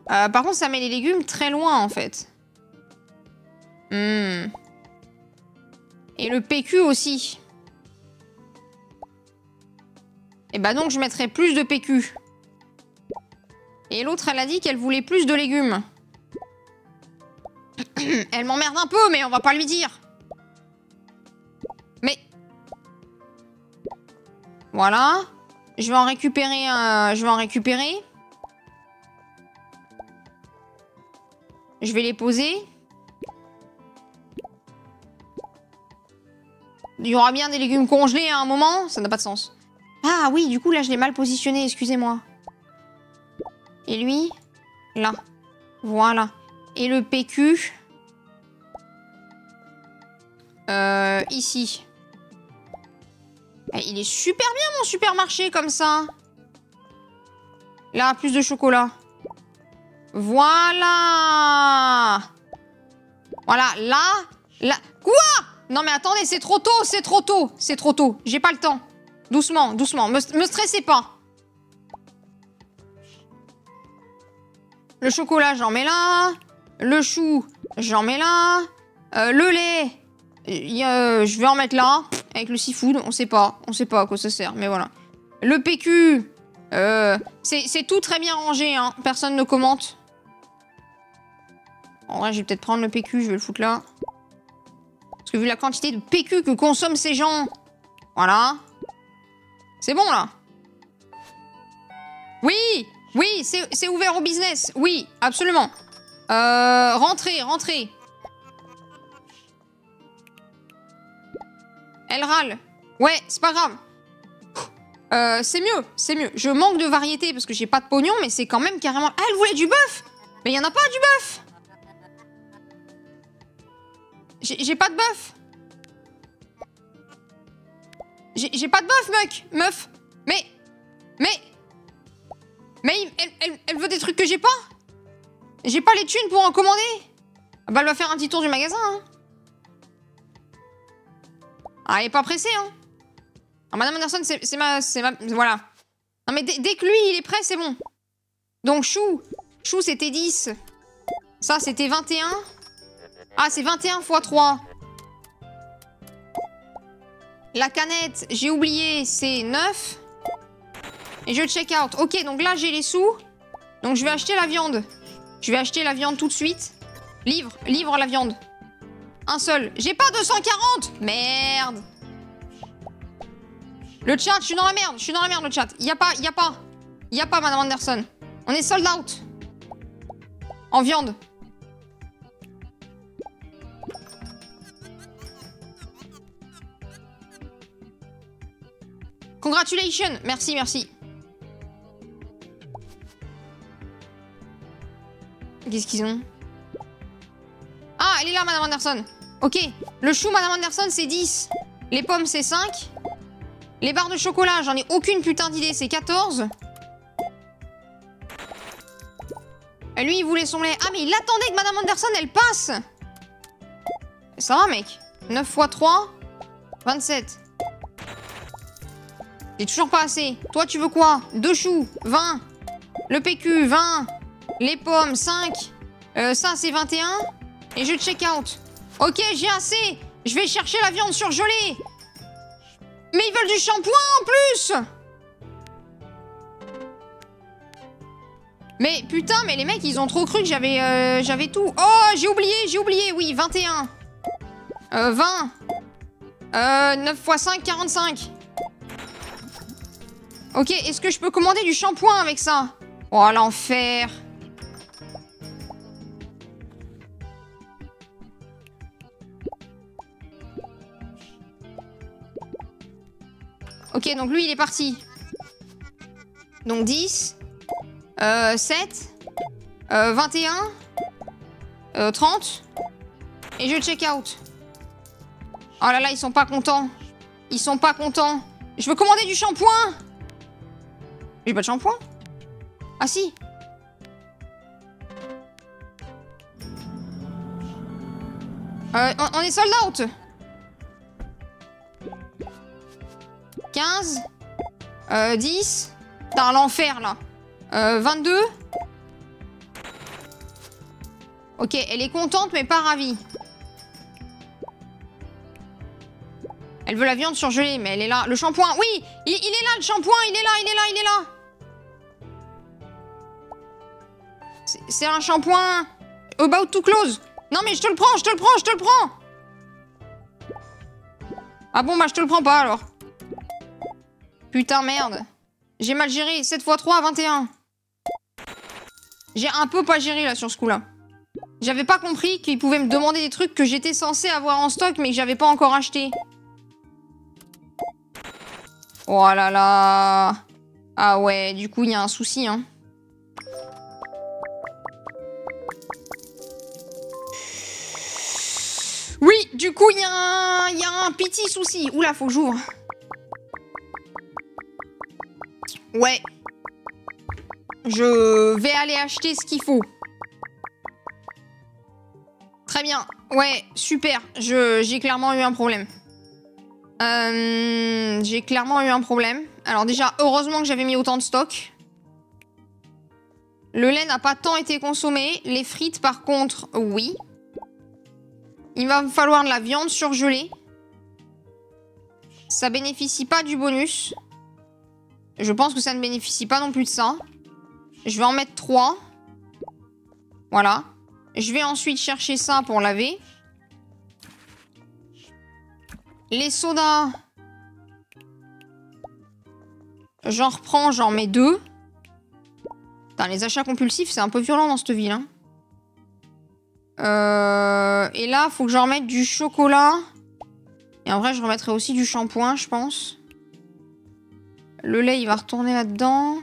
Par contre, ça met les légumes très loin, en fait. Et le PQ aussi. Et bah donc, je mettrai plus de PQ. Et l'autre, elle a dit qu'elle voulait plus de légumes. Elle m'emmerde un peu, mais on va pas lui dire. Mais... Voilà. Je vais en récupérer Je vais en récupérer. Je vais les poser. Il y aura bien des légumes congelés à un moment. Ça n'a pas de sens. Ah oui, du coup, là, je l'ai mal positionné. Excusez-moi. Et lui, là. Voilà. Et le PQ... ici. Il est super bien, mon supermarché, comme ça. Là, plus de chocolat. Voilà. Voilà, là. Quoi? Non, mais attendez, c'est trop tôt, c'est trop tôt. C'est trop tôt. J'ai pas le temps. Doucement, doucement. Me stressez pas. Le chocolat, j'en mets là. Le chou, j'en mets là. Le lait... je vais en mettre là, avec le seafood, on sait pas à quoi ça sert, mais voilà. Le PQ, c'est tout très bien rangé, hein, personne ne commente. En vrai, je vais peut-être prendre le PQ, je vais le foutre là. Parce que vu la quantité de PQ que consomment ces gens, voilà. C'est bon, là. Oui, oui, c'est ouvert au business, oui, absolument. Rentrez, rentrez. Elle râle. Ouais, c'est pas grave. C'est mieux, c'est mieux. Je manque de variété parce que j'ai pas de pognon, mais c'est quand même carrément... Ah, elle voulait du bœuf. Mais il y en a pas du bœuf. J'ai pas de bœuf. J'ai pas de bœuf, meuf. Mais elle veut des trucs que j'ai pas. J'ai pas les thunes pour en commander. Ah bah, elle va faire un petit tour du magasin, hein. Ah, elle est pas pressée, hein. Alors, Madame Anderson, c'est ma... Voilà. Non, mais dès que lui, il est prêt, c'est bon. Donc, chou, c'était 10. Ça, c'était 21. Ah, c'est 21 x 3. La canette, j'ai oublié, c'est 9. Et je check out. Ok, donc là, j'ai les sous. Donc, je vais acheter la viande. Je vais acheter la viande tout de suite. Livre la viande. Un seul. J'ai pas 240. Merde. Le chat, je suis dans la merde. Je suis dans la merde, le chat. Y a pas, Madame Anderson. On est sold out. En viande. Congratulations. Merci, merci. Qu'est-ce qu'ils ont? Ah, elle est là, Madame Anderson. Ok. Le chou, Madame Anderson, c'est 10. Les pommes, c'est 5. Les barres de chocolat, j'en ai aucune putain d'idée, c'est 14. Et lui, il voulait son lait. Ah, mais il attendait que Madame Anderson, elle passe. Ça va, mec. 9 x 3, 27. C'est toujours pas assez. Toi, tu veux quoi? 2 choux, 20. Le PQ, 20. Les pommes, 5. Ça, c'est 21. Et je check out. Ok, j'ai assez. Je vais chercher la viande surgelée. Mais ils veulent du shampoing en plus. Mais putain, mais les mecs, ils ont trop cru que j'avais tout. Oh, j'ai oublié. Oui, 21. 20. 9 x 5, 45. Ok, est-ce que je peux commander du shampoing avec ça? Oh, l'enfer. Ok, donc lui, il est parti. Donc 10, 7, 21, 30. Et je check out. Oh là là, ils sont pas contents. Ils sont pas contents. Je veux commander du shampoing. J'ai pas de shampoing? Ah si. On est sold out. 15. 10. Putain, l'enfer, là. 22. Ok, elle est contente, mais pas ravie. Elle veut la viande surgelée, mais elle est là. Le shampoing, oui, il est là, le shampoing, il est là, il est là, il est là. C'est un shampoing about to close. Non, mais je te le prends, je te le prends, je te le prends. Ah bon, bah je te le prends pas, alors. Putain, merde. J'ai mal géré. 7 x 3, 21. J'ai un peu pas géré, là, sur ce coup-là. J'avais pas compris qu'ils pouvaient me demander des trucs que j'étais censé avoir en stock, mais que j'avais pas encore acheté. Oh là là. Ah ouais, du coup, il y a un souci, hein. Oui, du coup, il y a un petit souci. Oula, faut que j'ouvre. Ouais. Je vais aller acheter ce qu'il faut. Très bien. Ouais, super. J'ai clairement eu un problème. J'ai clairement eu un problème. Alors déjà, heureusement que j'avais mis autant de stock. Le lait n'a pas tant été consommé. Les frites, par contre, oui. Il va me falloir de la viande surgelée. Ça bénéficie pas du bonus. Je pense que ça ne bénéficie pas non plus de ça. Je vais en mettre 3. Voilà. Je vais ensuite chercher ça pour laver. Les sodas. J'en reprends, j'en mets 2. Putain, les achats compulsifs, c'est un peu violent dans cette ville. Hein. Et là, faut que j'en remette du chocolat. Et en vrai, je remettrai aussi du shampoing, je pense. Le lait, il va retourner là-dedans.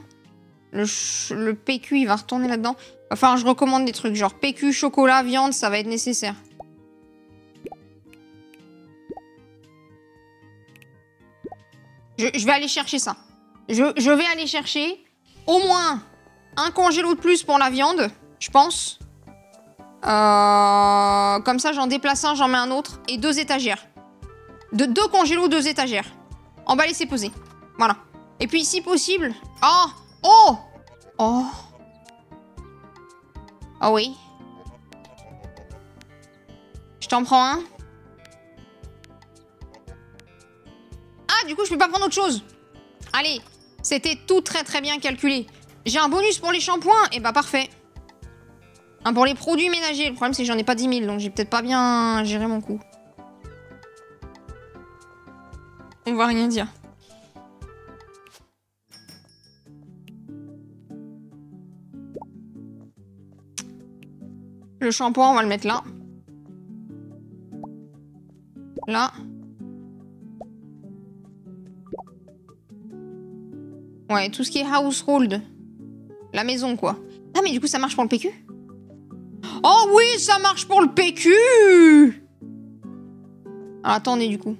Le PQ, il va retourner là-dedans. Enfin, je recommande des trucs genre PQ, chocolat, viande, ça va être nécessaire. Je vais aller chercher ça. Je vais aller chercher au moins un congélo de plus pour la viande, je pense. Comme ça, j'en déplace un, j'en mets un autre. Et 2 étagères. 2 congélos, 2 étagères. On va laisser poser. Voilà. Et puis, si possible... Oh! Oh! Oh! Oh oui. Je t'en prends un. Ah, du coup, je peux pas prendre autre chose. Allez, c'était tout très très bien calculé. J'ai un bonus pour les shampoings. Et bah, parfait. Un pour les produits ménagers. Le problème, c'est que j'en ai pas 10 000. Donc, j'ai peut-être pas bien géré mon coup. On va rien dire. Le shampoing, on va le mettre là. Là. Ouais, tout ce qui est household. La maison, quoi. Ah, mais du coup, ça marche pour le PQ? Oh oui, ça marche pour le PQ! Alors, attendez, du coup.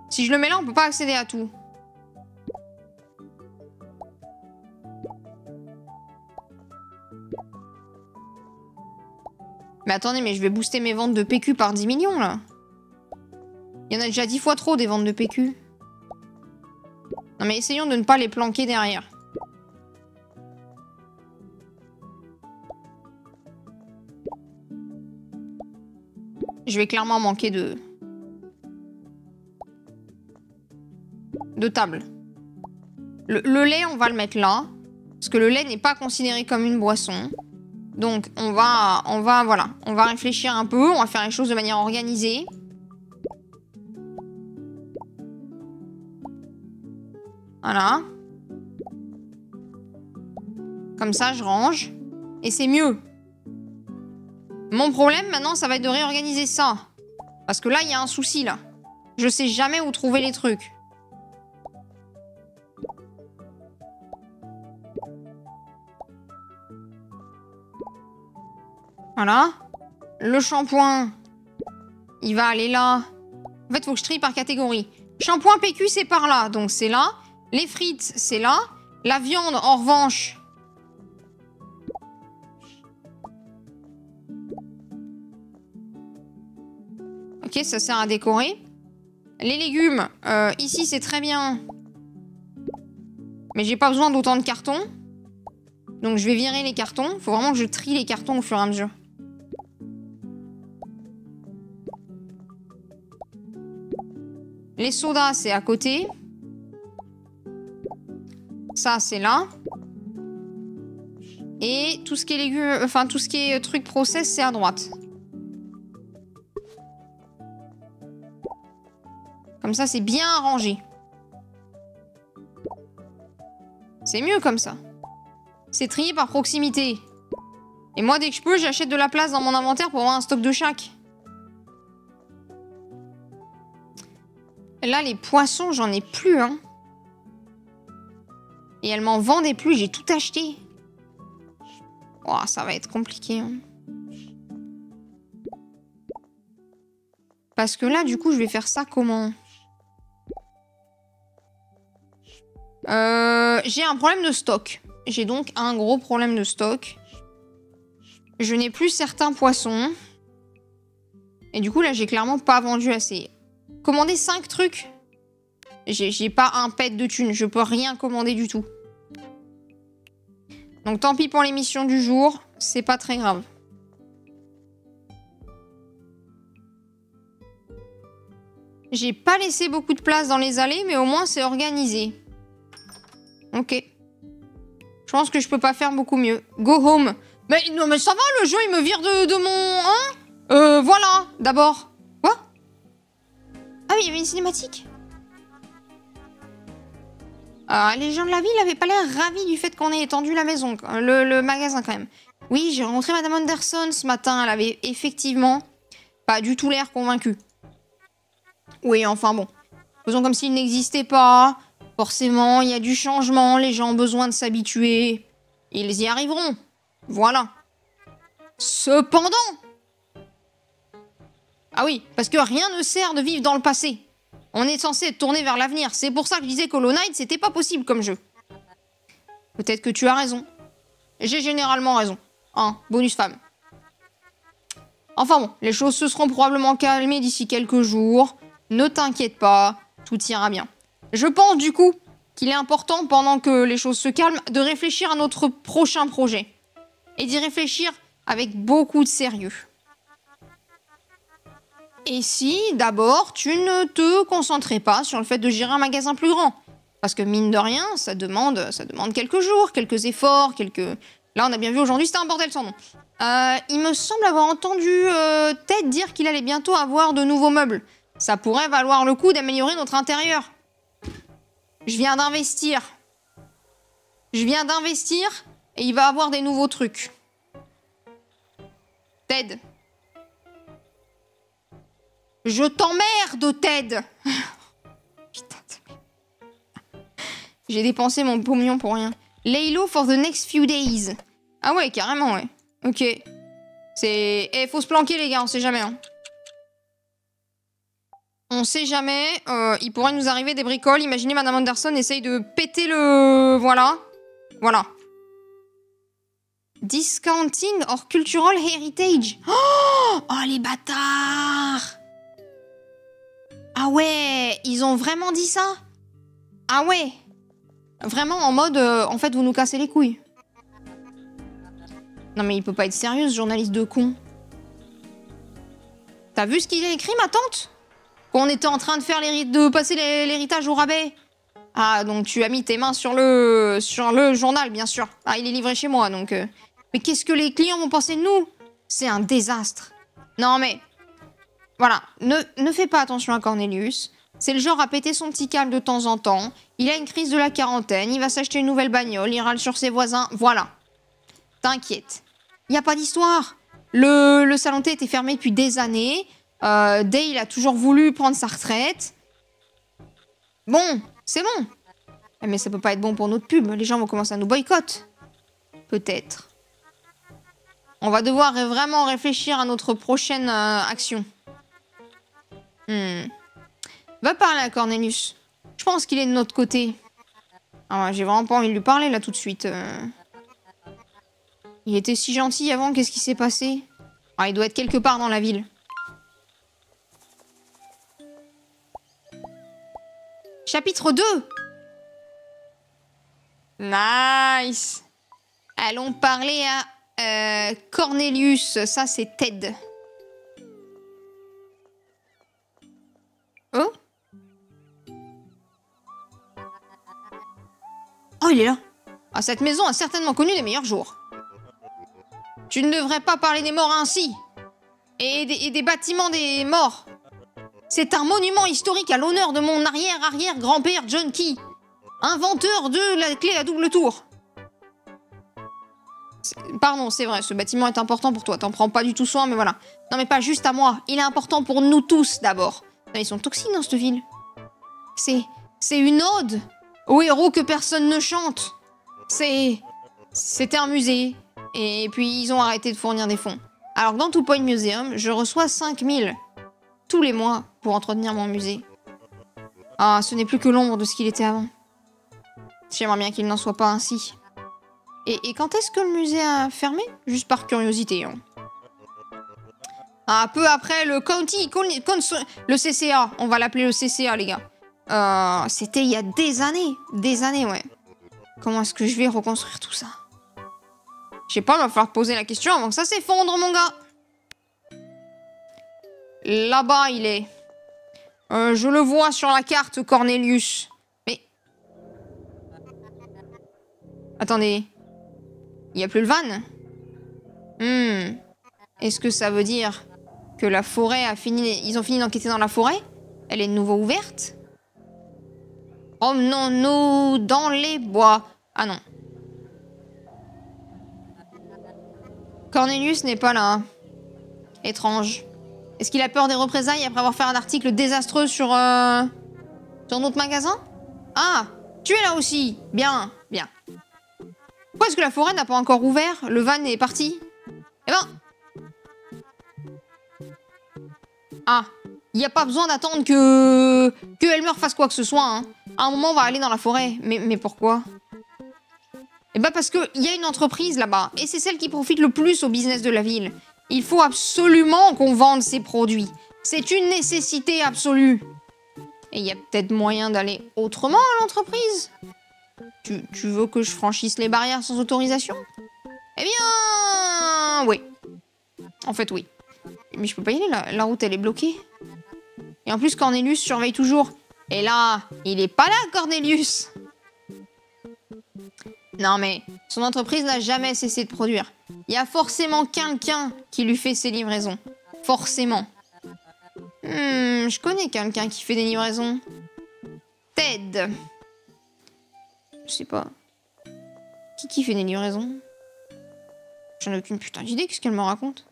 Si je le mets là, on peut pas accéder à tout. Mais attendez, mais je vais booster mes ventes de PQ par 10 millions, là. Il y en a déjà 10 fois trop, des ventes de PQ. Non, mais essayons de ne pas les planquer derrière. Je vais clairement manquer de table. Le lait, on va le mettre là. Parce que le lait n'est pas considéré comme une boisson. Donc, on va réfléchir un peu. On va faire les choses de manière organisée. Voilà. Comme ça, je range. Et c'est mieux. Mon problème, maintenant, ça va être de réorganiser ça. Parce que là, il y a un souci, là. Je sais jamais où trouver les trucs. Voilà. Le shampoing, il va aller là. En fait, il faut que je trie par catégorie. Shampoing PQ, c'est par là. Donc, c'est là. Les frites, c'est là. La viande, en revanche... Ok, ça sert à décorer. Les légumes, ici, c'est très bien. Mais j'ai pas besoin d'autant de cartons. Donc, je vais virer les cartons. Faut vraiment que je trie les cartons au fur et à mesure. Les sodas, c'est à côté. Ça, c'est là. Et tout ce qui est légumes... Enfin, tout ce qui est truc process, c'est à droite. Comme ça, c'est bien arrangé. C'est mieux comme ça. C'est trié par proximité. Et moi, dès que je peux, j'achète de la place dans mon inventaire pour avoir un stock de chaque. Là, les poissons, j'en ai plus, hein. Et elle m'en vendait plus, j'ai tout acheté. Oh, ça va être compliqué, hein. Parce que là, du coup, je vais faire ça comment ? J'ai un problème de stock. J'ai donc un gros problème de stock. Je n'ai plus certains poissons. Et du coup, là, j'ai clairement pas vendu assez. Commander 5 trucs. J'ai pas un pet de thunes. Je peux rien commander du tout. Donc, tant pis pour l'émission du jour. C'est pas très grave. J'ai pas laissé beaucoup de place dans les allées, mais au moins, c'est organisé. Ok. Je pense que je peux pas faire beaucoup mieux. Go home. Mais non, mais ça va, le jeu, il me vire de mon... Hein voilà, d'abord. Quoi? Ah oui, il y avait une cinématique. Les gens de la ville n'avaient pas l'air ravis du fait qu'on ait étendu la maison, le magasin quand même. Oui, j'ai rencontré Madame Anderson ce matin. Elle avait effectivement pas du tout l'air convaincue. Oui, enfin bon. Faisons comme s'il n'existait pas. Forcément, il y a du changement. Les gens ont besoin de s'habituer. Ils y arriveront. Voilà. Cependant... Ah oui, parce que rien ne sert de vivre dans le passé. On est censé être tourné vers l'avenir. C'est pour ça que je disais qu'Hollow Knight, c'était pas possible comme jeu. Peut-être que tu as raison. J'ai généralement raison. Hein, bonus femme. Enfin bon, les choses se seront probablement calmées d'ici quelques jours. Ne t'inquiète pas, tout ira bien. Je pense du coup qu'il est important, pendant que les choses se calment, de réfléchir à notre prochain projet. Et d'y réfléchir avec beaucoup de sérieux. Et si, d'abord, tu ne te concentrais pas sur le fait de gérer un magasin plus grand? Parce que, mine de rien, ça demande quelques jours, quelques efforts, quelques... Là, on a bien vu aujourd'hui, c'était un bordel sans nom. Il me semble avoir entendu Ted dire qu'il allait bientôt avoir de nouveaux meubles. Ça pourrait valoir le coup d'améliorer notre intérieur. Je viens d'investir. Et il va avoir des nouveaux trucs. Ted. Je t'emmerde, Ted. Putain de... J'ai dépensé mon pognon pour rien. Laylo for the next few days. Ah ouais, carrément, ouais. Ok. C'est... Eh, faut se planquer, les gars, on sait jamais, hein. On sait jamais. Il pourrait nous arriver des bricoles. Imaginez, Madame Anderson essaye de péter le... Voilà. Voilà. Discounting or cultural heritage. Oh, les bâtards. Ah ouais, ils ont vraiment dit ça? Ah ouais. Vraiment en mode, en fait, vous nous cassez les couilles. Non mais il peut pas être sérieux, ce journaliste de con. T'as vu ce qu'il a écrit, ma tante? Qu'on était en train de faire de passer l'héritage au rabais. Ah, donc tu as mis tes mains sur le journal, bien sûr. Ah, il est livré chez moi, donc... Mais qu'est-ce que les clients vont penser de nous? C'est un désastre. Non mais... Voilà, ne fais pas attention à Cornelius. C'est le genre à péter son petit câble de temps en temps. Il a une crise de la quarantaine, il va s'acheter une nouvelle bagnole, il râle sur ses voisins. Voilà. T'inquiète. Il n'y a pas d'histoire. Le salon de thé était fermé depuis des années. Dale a toujours voulu prendre sa retraite. Bon, c'est bon. Mais ça peut pas être bon pour notre pub. Les gens vont commencer à nous boycotter. Peut-être. On va devoir vraiment réfléchir à notre prochaine action. Va parler à Cornelius. Je pense qu'il est de notre côté. Ah, j'ai vraiment pas envie de lui parler là tout de suite. Il était si gentil avant, qu'est-ce qui s'est passé? Ah, il doit être quelque part dans la ville. Chapitre 2. Nice. Allons parler à Cornelius. Ça, c'est Ted. Oh? Oh, il est là. Ah, cette maison a certainement connu des meilleurs jours. Tu ne devrais pas parler des morts ainsi. Et des bâtiments des morts. C'est un monument historique à l'honneur de mon arrière-arrière-grand-père John Key, inventeur de la clé à double tour. Pardon, c'est vrai, ce bâtiment est important pour toi. T'en prends pas du tout soin, mais voilà. Non, mais pas juste à moi. Il est important pour nous tous, d'abord. Ils sont toxiques dans cette ville. C'est une ode aux héros que personne ne chante. C'était un musée. Et puis, ils ont arrêté de fournir des fonds. Alors que dans Two Point Museum, je reçois 5000 tous les mois pour entretenir mon musée. Ah, ce n'est plus que l'ombre de ce qu'il était avant. J'aimerais bien qu'il n'en soit pas ainsi. Et quand est-ce que le musée a fermé? Juste par curiosité. Hein. Ah, peu après le le CCA. On va l'appeler le CCA, les gars. C'était il y a des années. Des années, ouais. Comment est-ce que je vais reconstruire tout ça? Je sais pas, il va falloir poser la question avant que ça s'effondre, mon gars. Là-bas, il est. Je le vois sur la carte, Cornelius. Mais... Attendez. Il n'y a plus le van? Est-ce que ça veut dire que la forêt a fini... Ils ont fini d'enquêter dans la forêt? Elle est de nouveau ouverte? Promenons-nous dans les bois. Ah non. Cornelius n'est pas là. Étrange. Est-ce qu'il a peur des représailles après avoir fait un article désastreux sur notre magasin? Ah, tu es là aussi. Bien, bien. Pourquoi est-ce que la forêt n'a pas encore ouvert? Le van est parti. Eh ben... Ah, il n'y a pas besoin d'attendre que Elmer fasse quoi que ce soit. Hein. À un moment, on va aller dans la forêt. Mais pourquoi? Eh ben parce qu'il y a une entreprise là-bas. Et c'est celle qui profite le plus au business de la ville. Il faut absolument qu'on vende ces produits. C'est une nécessité absolue. Et il y a peut-être moyen d'aller autrement à l'entreprise? Tu veux que je franchisse les barrières sans autorisation? Eh bien... oui. En fait, oui. Mais je peux pas y aller, la route elle est bloquée. Et en plus, Cornelius surveille toujours. Et là, il est pas là, Cornelius. Non mais, son entreprise n'a jamais cessé de produire. Il y a forcément quelqu'un qui lui fait ses livraisons. Forcément. Je connais quelqu'un qui fait des livraisons. Ted. Je sais pas. Qui fait des livraisons? J'en ai aucune putain d'idée, qu'est-ce qu'elle me raconte?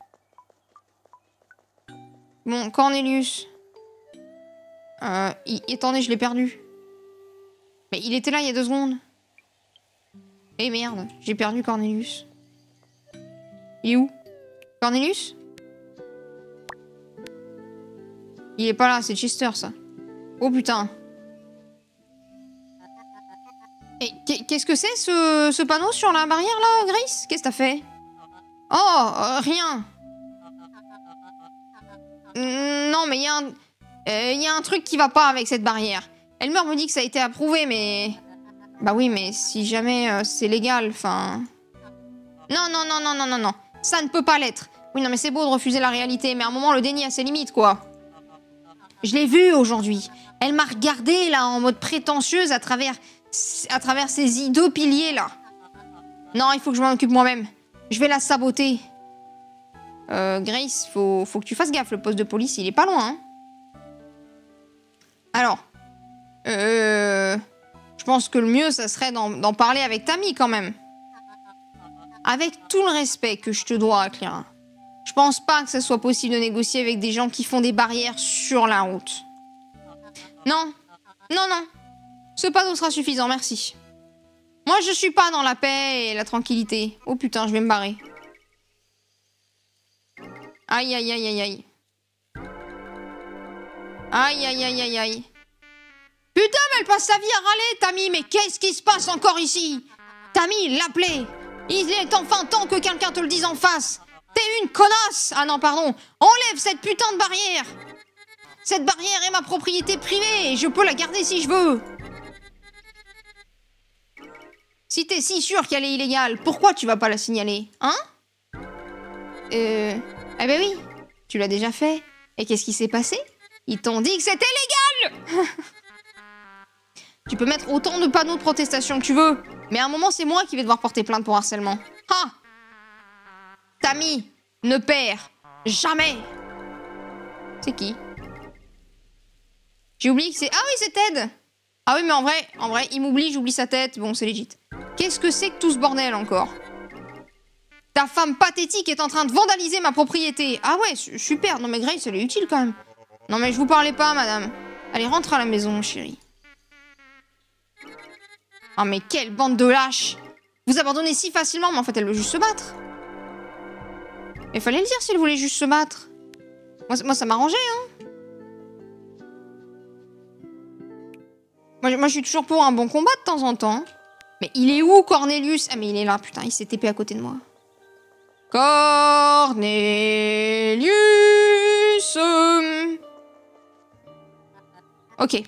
Bon, Cornelius. Attendez, je l'ai perdu. Mais il était là il y a 2 secondes. Eh merde, j'ai perdu Cornelius. Il est où? Cornelius? Il est pas là, c'est Chester, ça. Oh putain. Et qu'est-ce que c'est, ce panneau sur la barrière, là, Grace? Qu'est-ce que t'as fait? Oh, rien. Non, mais il y a un truc qui va pas avec cette barrière. Elmer me dit que ça a été approuvé, mais... Bah oui, mais si jamais c'est légal, enfin... Non, non, non, non, non, non, non. Ça ne peut pas l'être. Oui, non, mais c'est beau de refuser la réalité, mais à un moment, le déni a ses limites, quoi. Je l'ai vue aujourd'hui. Elle m'a regardée, là, en mode prétentieuse à travers ces hideux piliers, là. Non, il faut que je m'en occupe moi-même. Je vais la saboter. Grace, faut que tu fasses gaffe. Le poste de police, il est pas loin, hein. Alors, je pense que le mieux, ça serait d'en parler avec Tammy, quand même. Avec tout le respect que je te dois, Clara. Je pense pas que ce soit possible de négocier avec des gens qui font des barrières sur la route. Non. Non, non. Ce panneau sera suffisant, merci. Moi, je suis pas dans la paix et la tranquillité. Oh putain, je vais me barrer. Aïe, aïe, aïe, aïe, aïe. Aïe, aïe, aïe, aïe, aïe. Putain, mais elle passe sa vie à râler, Tammy. Mais qu'est-ce qui se passe encore ici? Tammy, l'appelez. Il est enfin temps que quelqu'un te le dise en face. T'es une connasse. Ah non, pardon. Enlève cette putain de barrière. Cette barrière est ma propriété privée et je peux la garder si je veux. Si t'es si sûr qu'elle est illégale, pourquoi tu vas pas la signaler, hein? Eh ben oui, tu l'as déjà fait. Et qu'est-ce qui s'est passé? Ils t'ont dit que c'était légal. Tu peux mettre autant de panneaux de protestation que tu veux, mais à un moment, c'est moi qui vais devoir porter plainte pour harcèlement. Ah! Tammy ne perd jamais. C'est qui? J'ai oublié que c'est... Ah oui, c'est Ted. Ah oui, mais en vrai, il m'oublie, j'oublie sa tête. Bon, c'est legit. Qu'est-ce que c'est que tout ce bordel encore? Ta femme pathétique est en train de vandaliser ma propriété. Ah ouais, super. Non mais Grace, elle est utile quand même. Non mais je vous parlais pas, madame. Allez, rentre à la maison, chérie. Ah mais quelle bande de lâches. Vous abandonnez si facilement, mais en fait, elle veut juste se battre. Il fallait le dire si elle voulait juste se battre. Moi ça m'arrangeait, hein. Moi, je suis toujours pour un bon combat de temps en temps. Mais il est où, Cornelius? Ah, mais il est là, putain, il s'est TP à côté de moi. Cornelius. Ok.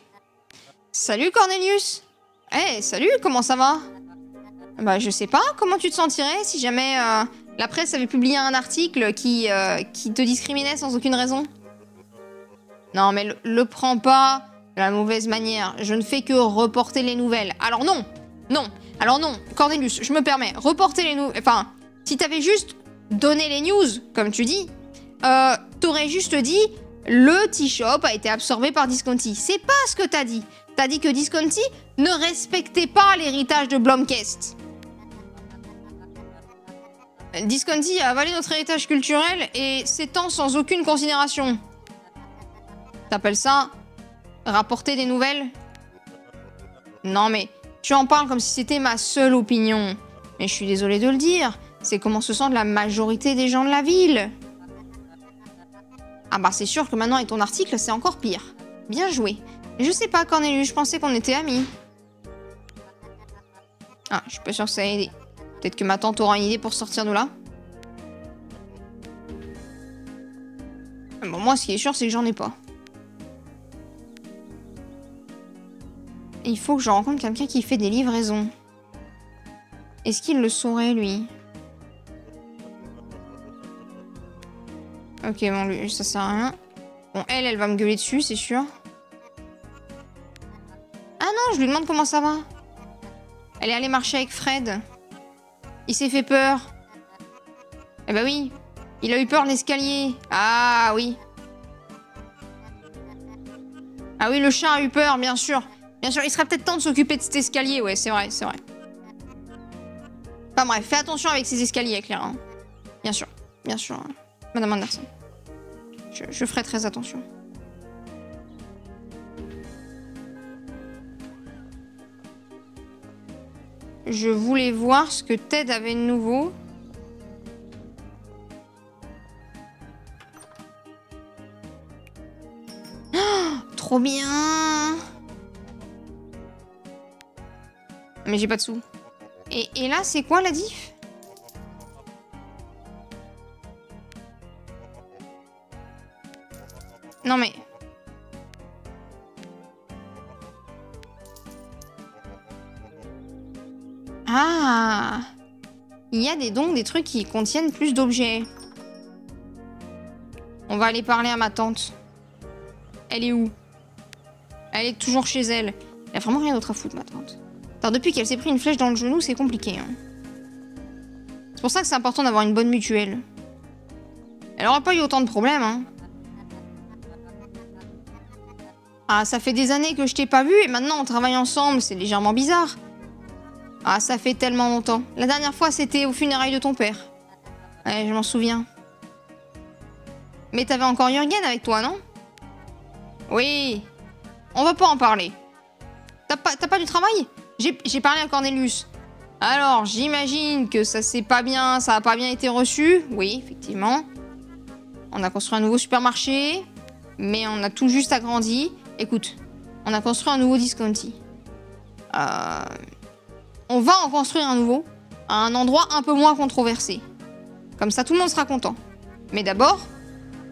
Salut, Cornelius. Eh, hey, salut, comment ça va? Bah, je sais pas, comment tu te sentirais si jamais la presse avait publié un article qui te discriminait sans aucune raison? Non, mais le prends pas de la mauvaise manière. Je ne fais que reporter les nouvelles. Alors non. Non. Alors non, Cornelius, je me permets. Reporter les nouvelles... Enfin, si t'avais juste donné les news, comme tu dis, t'aurais juste dit « Le T-Shop a été absorbé par Disconti ». C'est pas ce que t'as dit. T'as dit que Disconti ne respectait pas l'héritage de Blomkest. Disconti a avalé notre héritage culturel et s'étend sans aucune considération. T'appelles ça rapporter des nouvelles? Non mais... Tu en parles comme si c'était ma seule opinion. Mais je suis désolée de le dire. C'est comment se sent la majorité des gens de la ville. Ah bah c'est sûr que maintenant avec ton article, c'est encore pire. Bien joué. Mais je sais pas, Cornelius, je pensais qu'on était amis. Ah, je suis pas sûre que ça a aidé. Peut-être que ma tante aura une idée pour sortir de là. Bon, moi, ce qui est sûr, c'est que j'en ai pas. Il faut que je rencontre quelqu'un qui fait des livraisons. Est-ce qu'il le saurait, lui? Ok, bon, lui, ça sert à rien. Bon, elle va me gueuler dessus, c'est sûr. Ah non, je lui demande comment ça va. Elle est allée marcher avec Fred. Il s'est fait peur. Eh bah oui, il a eu peur de l'escalier. Ah oui. Ah oui, le chat a eu peur, bien sûr. Bien sûr, il serait peut-être temps de s'occuper de cet escalier, ouais, c'est vrai, c'est vrai. Enfin bref, fais attention avec ces escaliers, Claire. Hein. Bien sûr, Madame Anderson. Je ferai très attention. Je voulais voir ce que Ted avait de nouveau. Oh, trop bien! Mais j'ai pas de sous. Et là, c'est quoi la diff? Non mais... Ah! Il y a donc des trucs qui contiennent plus d'objets. On va aller parler à ma tante. Elle est où? Elle est toujours chez elle. Elle a vraiment rien d'autre à foutre, ma tante. Alors, depuis qu'elle s'est pris une flèche dans le genou, c'est compliqué. Hein. C'est pour ça que c'est important d'avoir une bonne mutuelle. Elle aura pas eu autant de problèmes, hein. Ah, ça fait des années que je t'ai pas vu et maintenant on travaille ensemble, c'est légèrement bizarre. Ah, ça fait tellement longtemps. La dernière fois, c'était aux funérailles de ton père. Ouais, je m'en souviens. Mais t'avais encore Jürgen avec toi, non? Oui. On va pas en parler. T'as pas du travail? J'ai parlé à Cornelius. Alors, j'imagine que ça a pas bien été reçu. Oui, effectivement. On a construit un nouveau supermarché, mais on a tout juste agrandi. Écoute, on a construit un nouveau discounty. On va en construire un nouveau, à un endroit un peu moins controversé. Comme ça, tout le monde sera content. Mais d'abord,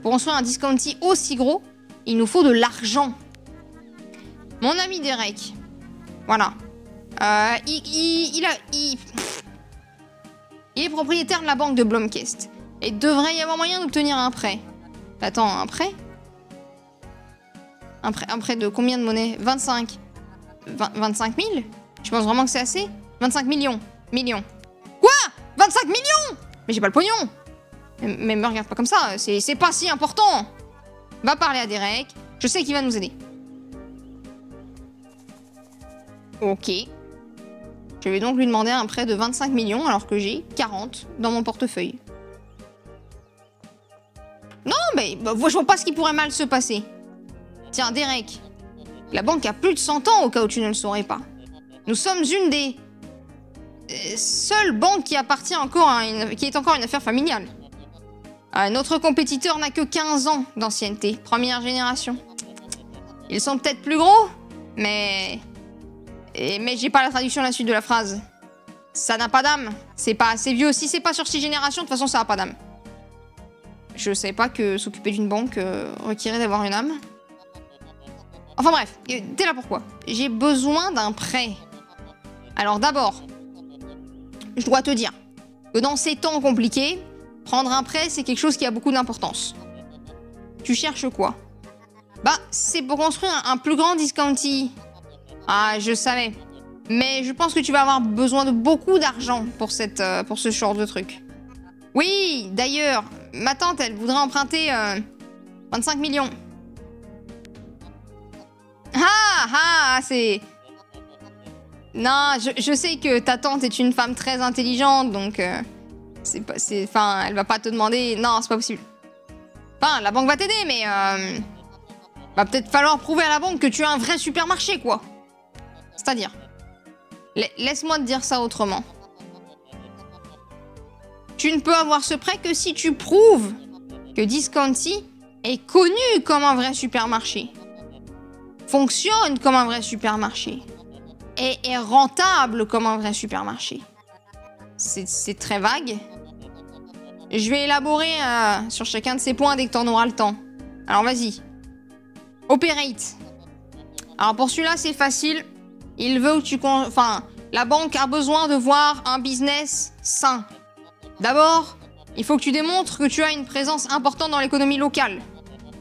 pour construire un discounty aussi gros, il nous faut de l'argent. Mon ami Derek, voilà. Il est propriétaire de la banque de Blomquist. Et il devrait y avoir moyen d'obtenir un prêt. Attends, un prêt? Un prêt de combien de monnaie? 25 000? Je pense vraiment que c'est assez? 25 millions. Quoi? 25 millions? Mais j'ai pas le pognon. Mais me regarde pas comme ça, c'est pas si important. Va parler à Derek, je sais qu'il va nous aider. Ok. Je vais donc lui demander un prêt de 25 millions alors que j'ai 40 dans mon portefeuille. Non, mais je vois pas ce qui pourrait mal se passer. Tiens, Derek, la banque a plus de 100 ans au cas où tu ne le saurais pas. Nous sommes une des seules banques qui appartient encore qui est encore une affaire familiale. Notre compétiteur n'a que 15 ans d'ancienneté, première génération. Ils sont peut-être plus gros, mais j'ai pas la traduction de la suite de la phrase. Ça n'a pas d'âme. C'est pas assez vieux. Si c'est pas sur 6 générations, de toute façon, ça a pas d'âme. Je savais pas que s'occuper d'une banque requérait d'avoir une âme. Enfin bref, t'es là pourquoi? J'ai besoin d'un prêt. Alors d'abord, je dois te dire que dans ces temps compliqués, prendre un prêt, c'est quelque chose qui a beaucoup d'importance. Tu cherches quoi? Bah, c'est pour construire un plus grand discounty. Ah, je savais. Mais je pense que tu vas avoir besoin de beaucoup d'argent pour ce genre de truc. Oui, d'ailleurs, ma tante, elle voudrait emprunter 25 millions. C'est... Non, je sais que ta tante est une femme très intelligente, donc... Enfin, elle va pas te demander... Non, c'est pas possible. Enfin, la banque va t'aider, mais... va peut-être falloir prouver à la banque que tu as un vrai supermarché, quoi. C'est-à-dire... Laisse-moi te dire ça autrement. Tu ne peux avoir ce prêt que si tu prouves que Discounty est connu comme un vrai supermarché, fonctionne comme un vrai supermarché et est rentable comme un vrai supermarché. C'est très vague. Je vais élaborer sur chacun de ces points dès que tu en auras le temps. Alors vas-y. Operate. Alors pour celui-là, c'est facile. Il veut que tu... Enfin, la banque a besoin de voir un business sain. D'abord, il faut que tu démontres que tu as une présence importante dans l'économie locale.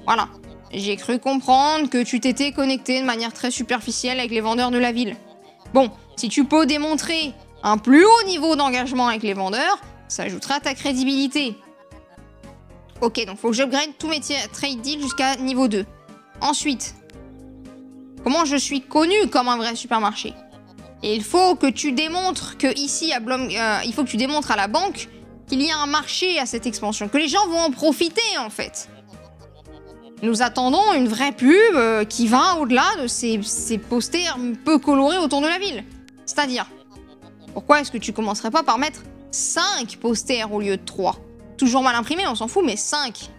Voilà. J'ai cru comprendre que tu t'étais connecté de manière très superficielle avec les vendeurs de la ville. Bon, si tu peux démontrer un plus haut niveau d'engagement avec les vendeurs, ça ajoutera ta crédibilité. Ok, donc faut que j'upgrade tous mes trade deals jusqu'à niveau 2. Ensuite, comment je suis connu comme un vrai supermarché? Et il faut que tu démontres que ici, il faut que tu démontres à la banque qu'il y a un marché à cette expansion, que les gens vont en profiter en fait. Nous attendons une vraie pub qui va au-delà de ces posters peu colorés autour de la ville. C'est-à-dire, pourquoi est-ce que tu commencerais pas par mettre 5 posters au lieu de 3? Toujours mal imprimés, on s'en fout, mais 5.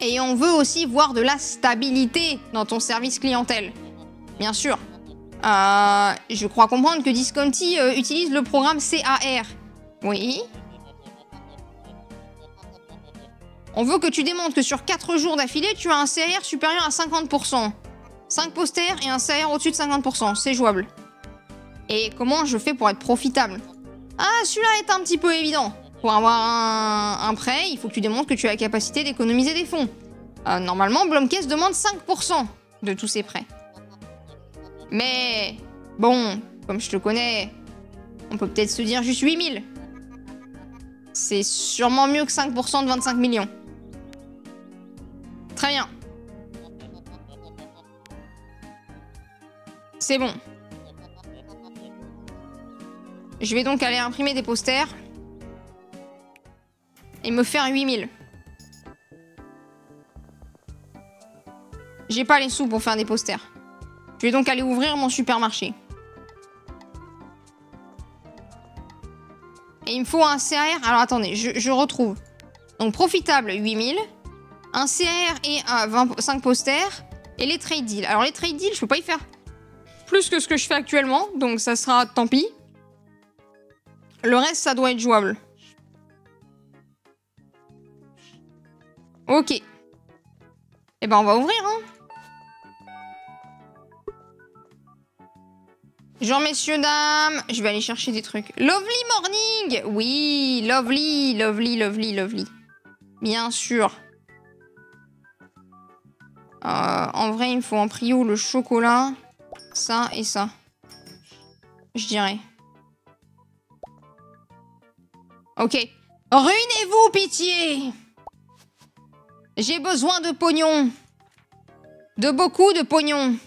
Et on veut aussi voir de la stabilité dans ton service clientèle. Bien sûr. Je crois comprendre que Discounty utilise le programme CAR. Oui. On veut que tu démontres que sur 4 jours d'affilée, tu as un CAR supérieur à 50%. 5 posters et un CAR au-dessus de 50%. C'est jouable. Et comment je fais pour être profitable? Ah, celui-là est un petit peu évident. Pour avoir un prêt, il faut que tu démontres que tu as la capacité d'économiser des fonds. Normalement, Blomquist demande 5% de tous ses prêts. Mais, bon, comme je te connais, on peut peut-être se dire juste 8000. C'est sûrement mieux que 5% de 25 millions. Très bien. C'est bon. Je vais donc aller imprimer des posters. Et me faire 8000. J'ai pas les sous pour faire des posters. Je vais donc aller ouvrir mon supermarché. Et il me faut un CR. Alors attendez, je retrouve. Donc profitable, 8000. Un CR et 25 posters. Et les trade deals. Alors les trade deals, je peux pas y faire plus que ce que je fais actuellement. Donc ça sera tant pis. Le reste, ça doit être jouable. Ok. Eh ben on va ouvrir, hein. Genre, messieurs, dames, je vais aller chercher des trucs. Lovely morning. Oui, lovely, lovely, lovely, lovely. Bien sûr. En vrai, il me faut en prio le chocolat. Ça et ça. Je dirais. Ok. Ruinez-vous, pitié. J'ai besoin de pognon. De beaucoup de pognon.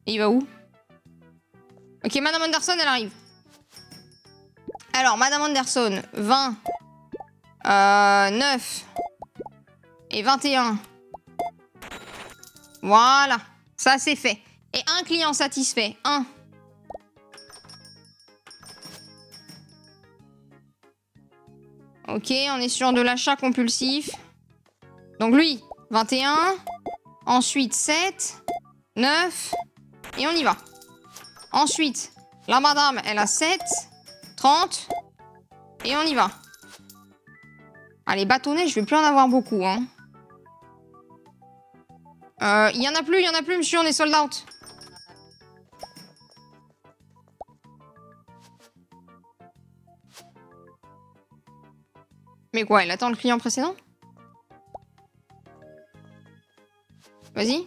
Et il va où? Ok, Madame Anderson, elle arrive. Alors, Madame Anderson, 20, 9 et 21. Voilà, ça c'est fait. Et un client satisfait, 1. Ok, on est sur de l'achat compulsif. Donc lui, 21. Ensuite, 7, 9. Et on y va. Ensuite, la madame, elle a 7, 30. Et on y va. Allez, bâtonnets, je vais plus en avoir beaucoup, hein. Il y en a plus, monsieur, on est sold out. Mais quoi, elle attend le client précédent? Vas-y.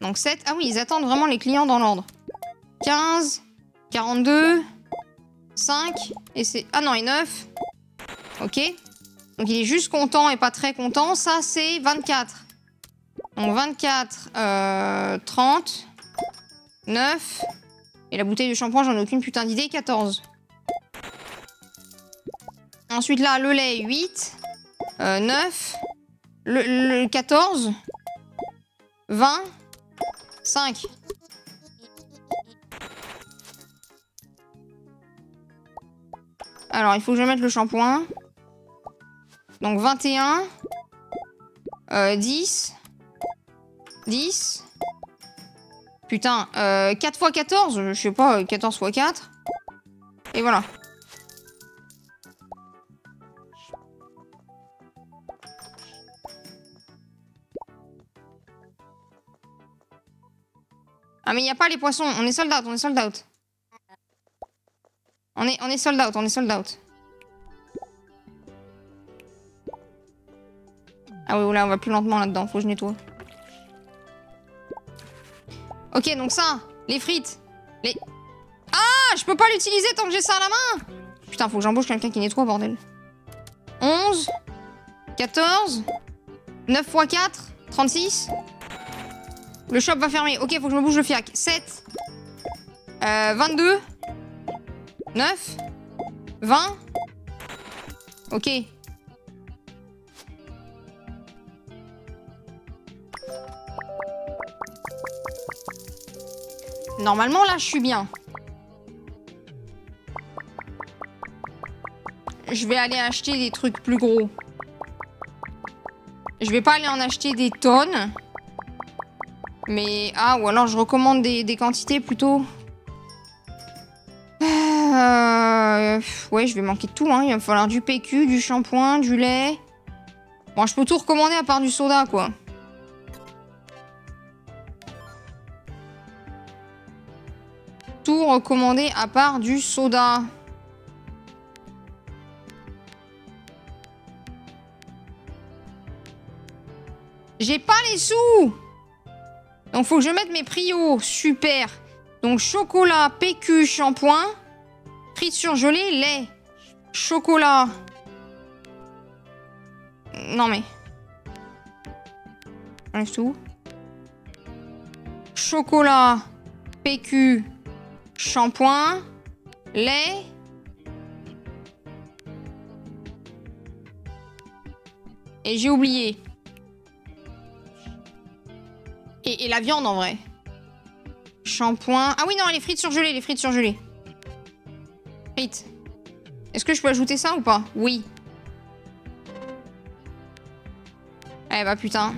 Donc 7. Ah oui, ils attendent vraiment les clients dans l'ordre. 15, 42, 5, et c'est... Ah non, et 9. Ok. Donc il est juste content et pas très content. Ça, c'est 24. Donc 24, 30, 9. Et la bouteille de shampoing, j'en ai aucune putain d'idée. 14. Ensuite, là, le lait, 8. 9. Le 14. 20. 5. Alors, il faut que je mette le shampoing. Donc, 21. 10. 10. Putain, 4 x 14, je sais pas, 14 x 4. Et voilà. Ah mais il n'y a pas les poissons, on est sold out, on est sold out. On est sold out, on est sold out. Ah oui, là on va plus lentement là-dedans, faut que je nettoie. Ok, donc ça, les frites, les... Ah, je peux pas l'utiliser tant que j'ai ça à la main. Putain, faut que j'embauche quelqu'un qui nettoie, bordel. 11, 14, 9 x 4, 36. Le shop va fermer. Ok, faut que je me bouge le fiac. 7, 22, 9, 20. Ok. Normalement, là, je suis bien. Je vais aller acheter des trucs plus gros. Je vais pas aller en acheter des tonnes. Mais... Ah, ou alors je recommande des quantités plutôt. Ouais, je vais manquer de tout, hein. Il va me falloir du PQ, du shampoing, du lait. Bon, je peux tout recommander à part du soda, quoi. Tout recommander à part du soda. J'ai pas les sous! Donc faut que je mette mes prios. Super. Donc chocolat, PQ, shampoing, frites surgelées, lait, chocolat. Non mais... Enlève tout. Chocolat, PQ, shampoing, lait. Et j'ai oublié. Et la viande en vrai. Shampoing. Ah oui, non, les frites surgelées, les frites surgelées. Frites. Est-ce que je peux ajouter ça ou pas? Oui. Eh bah putain.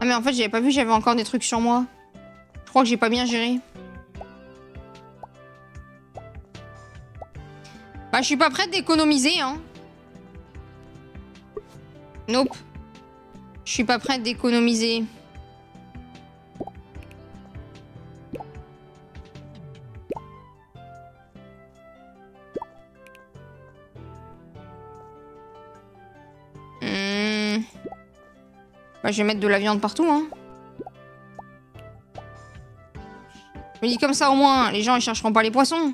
Ah mais en fait j'avais pas vu, j'avais encore des trucs sur moi. Je crois que j'ai pas bien géré. Bah je suis pas prête d'économiser hein. Nope. Je suis pas prête d'économiser. Bah, je vais mettre de la viande partout, hein. Je me dis comme ça, au moins, les gens, ils chercheront pas les poissons.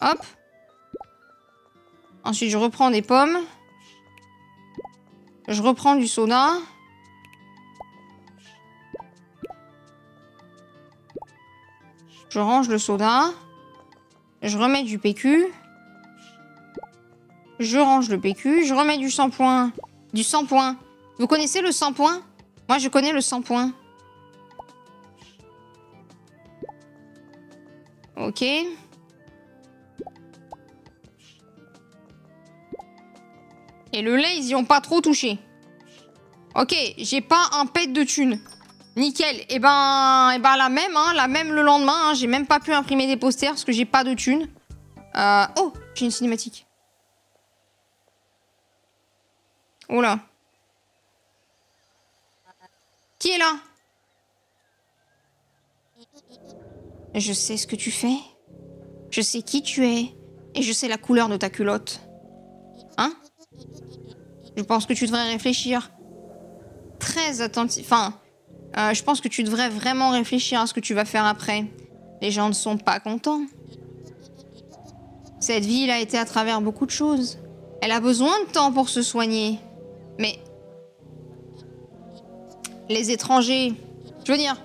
Hop. Ensuite, je reprends des pommes. Je reprends du soda. Je range le soda. Je remets du PQ. Je range le PQ. Je remets du shampoing. Du shampoing. Vous connaissez le shampoing? Moi, je connais le shampoing. Ok. Et le lait, ils y ont pas trop touché. Ok, j'ai pas un pet de thunes. Nickel. Et ben la même, hein, la même le lendemain. Hein, j'ai même pas pu imprimer des posters parce que j'ai pas de thunes. Oh, j'ai une cinématique. Oh là. Qui est là? Je sais ce que tu fais. Je sais qui tu es. Et je sais la couleur de ta culotte. Hein? Je pense que tu devrais réfléchir. Très attentif. Enfin, je pense que tu devrais vraiment réfléchir à ce que tu vas faire après. Les gens ne sont pas contents. Cette ville a été à travers beaucoup de choses. Elle a besoin de temps pour se soigner. Mais... les étrangers... Je veux dire...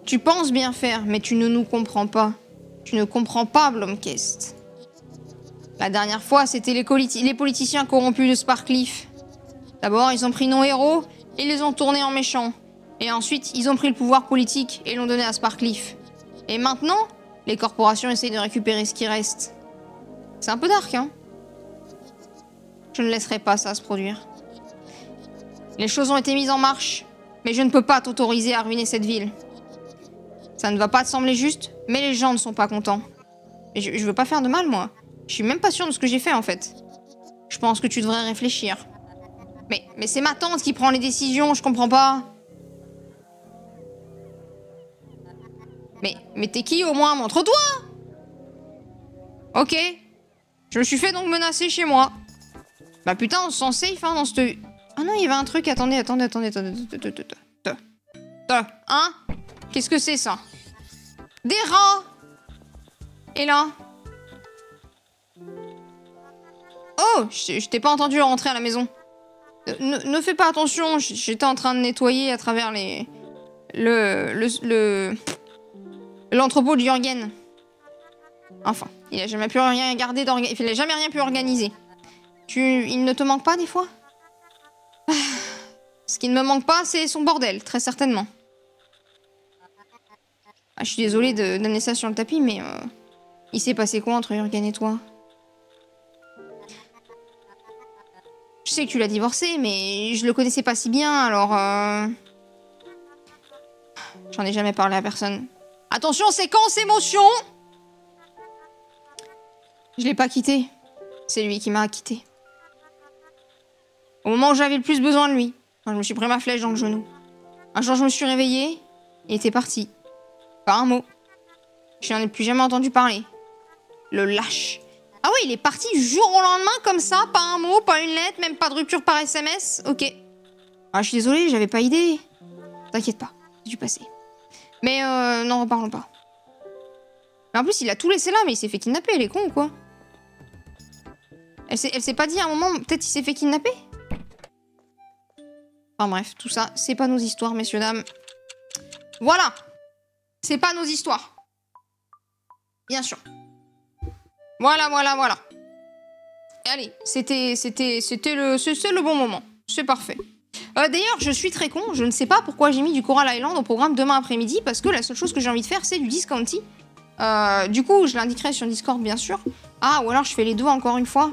Tu penses bien faire, mais tu ne nous comprends pas. Tu ne comprends pas, Blomkest. La dernière fois, c'était les politiciens corrompus de Sparkleaf. D'abord, ils ont pris nos héros et les ont tournés en méchants. Et ensuite, ils ont pris le pouvoir politique et l'ont donné à Sparkleaf. Et maintenant, les corporations essayent de récupérer ce qui reste. C'est un peu dark, hein? Je ne laisserai pas ça se produire. Les choses ont été mises en marche, mais je ne peux pas t'autoriser à ruiner cette ville. Ça ne va pas te sembler juste, mais les gens ne sont pas contents. Et je veux pas faire de mal, moi. Je suis même pas sûre de ce que j'ai fait, en fait. Je pense que tu devrais réfléchir. Mais c'est ma tante qui prend les décisions, je comprends pas. Mais t'es qui, au moins? Montre-toi! Ok. Je me suis fait donc menacer chez moi. Bah putain, on se sent safe, hein, dans cette... Ah non, il y avait un truc, attendez. Hein? Qu'est-ce que c'est, ça? Des rats! Et là? Oh, je t'ai pas entendu rentrer à la maison. Ne fais pas attention, j'étais en train de nettoyer à travers les... l'entrepôt de Jürgen. Enfin, il a jamais pu rien garder il a jamais rien pu organiser. Il ne te manque pas des fois? Ce qui ne me manque pas, c'est son bordel, très certainement. Ah, je suis désolée d'amener ça sur le tapis, mais il s'est passé quoi entre Jürgen et toi? Je sais que tu l'as divorcé, mais je le connaissais pas si bien, alors... J'en ai jamais parlé à personne. Attention, séquence émotion! Je l'ai pas quitté. C'est lui qui m'a quitté. Au moment où j'avais le plus besoin de lui. Quand je me suis pris ma flèche dans le genou. Un jour, je me suis réveillée, il était parti. Pas un mot. Je n'en ai plus jamais entendu parler. Le lâche. Ah ouais, il est parti du jour au lendemain comme ça, pas un mot, pas une lettre, même pas de rupture par SMS. Ok. Ah, je suis désolée, j'avais pas idée. T'inquiète pas, c'est du passé. Mais non, reparlons pas. Mais en plus, il a tout laissé là, mais il s'est fait kidnapper, il est con ou quoi? Elle s'est pas dit à un moment, peut-être il s'est fait kidnapper? Enfin bref, tout ça, c'est pas nos histoires, messieurs, dames. Voilà. C'est pas nos histoires. Bien sûr. Voilà, voilà, voilà. Et allez, c'était le bon moment. C'est parfait. D'ailleurs, je suis très con. Je ne sais pas pourquoi j'ai mis du Coral Island au programme demain après-midi, parce que la seule chose que j'ai envie de faire, c'est du Discounty. Du coup, je l'indiquerai sur Discord, bien sûr. Ah, ou alors je fais les deux encore une fois.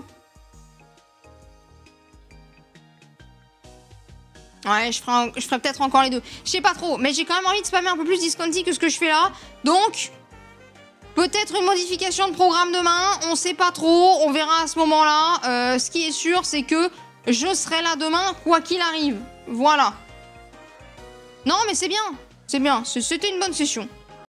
Ouais, je ferai peut-être encore les deux. Je sais pas trop, mais j'ai quand même envie de spammer un peu plus Discounty que ce que je fais là. Donc, peut-être une modification de programme demain. On sait pas trop, on verra à ce moment-là. Ce qui est sûr, c'est que je serai là demain, quoi qu'il arrive. Voilà. Non, mais c'est bien. C'est bien. C'était une bonne session.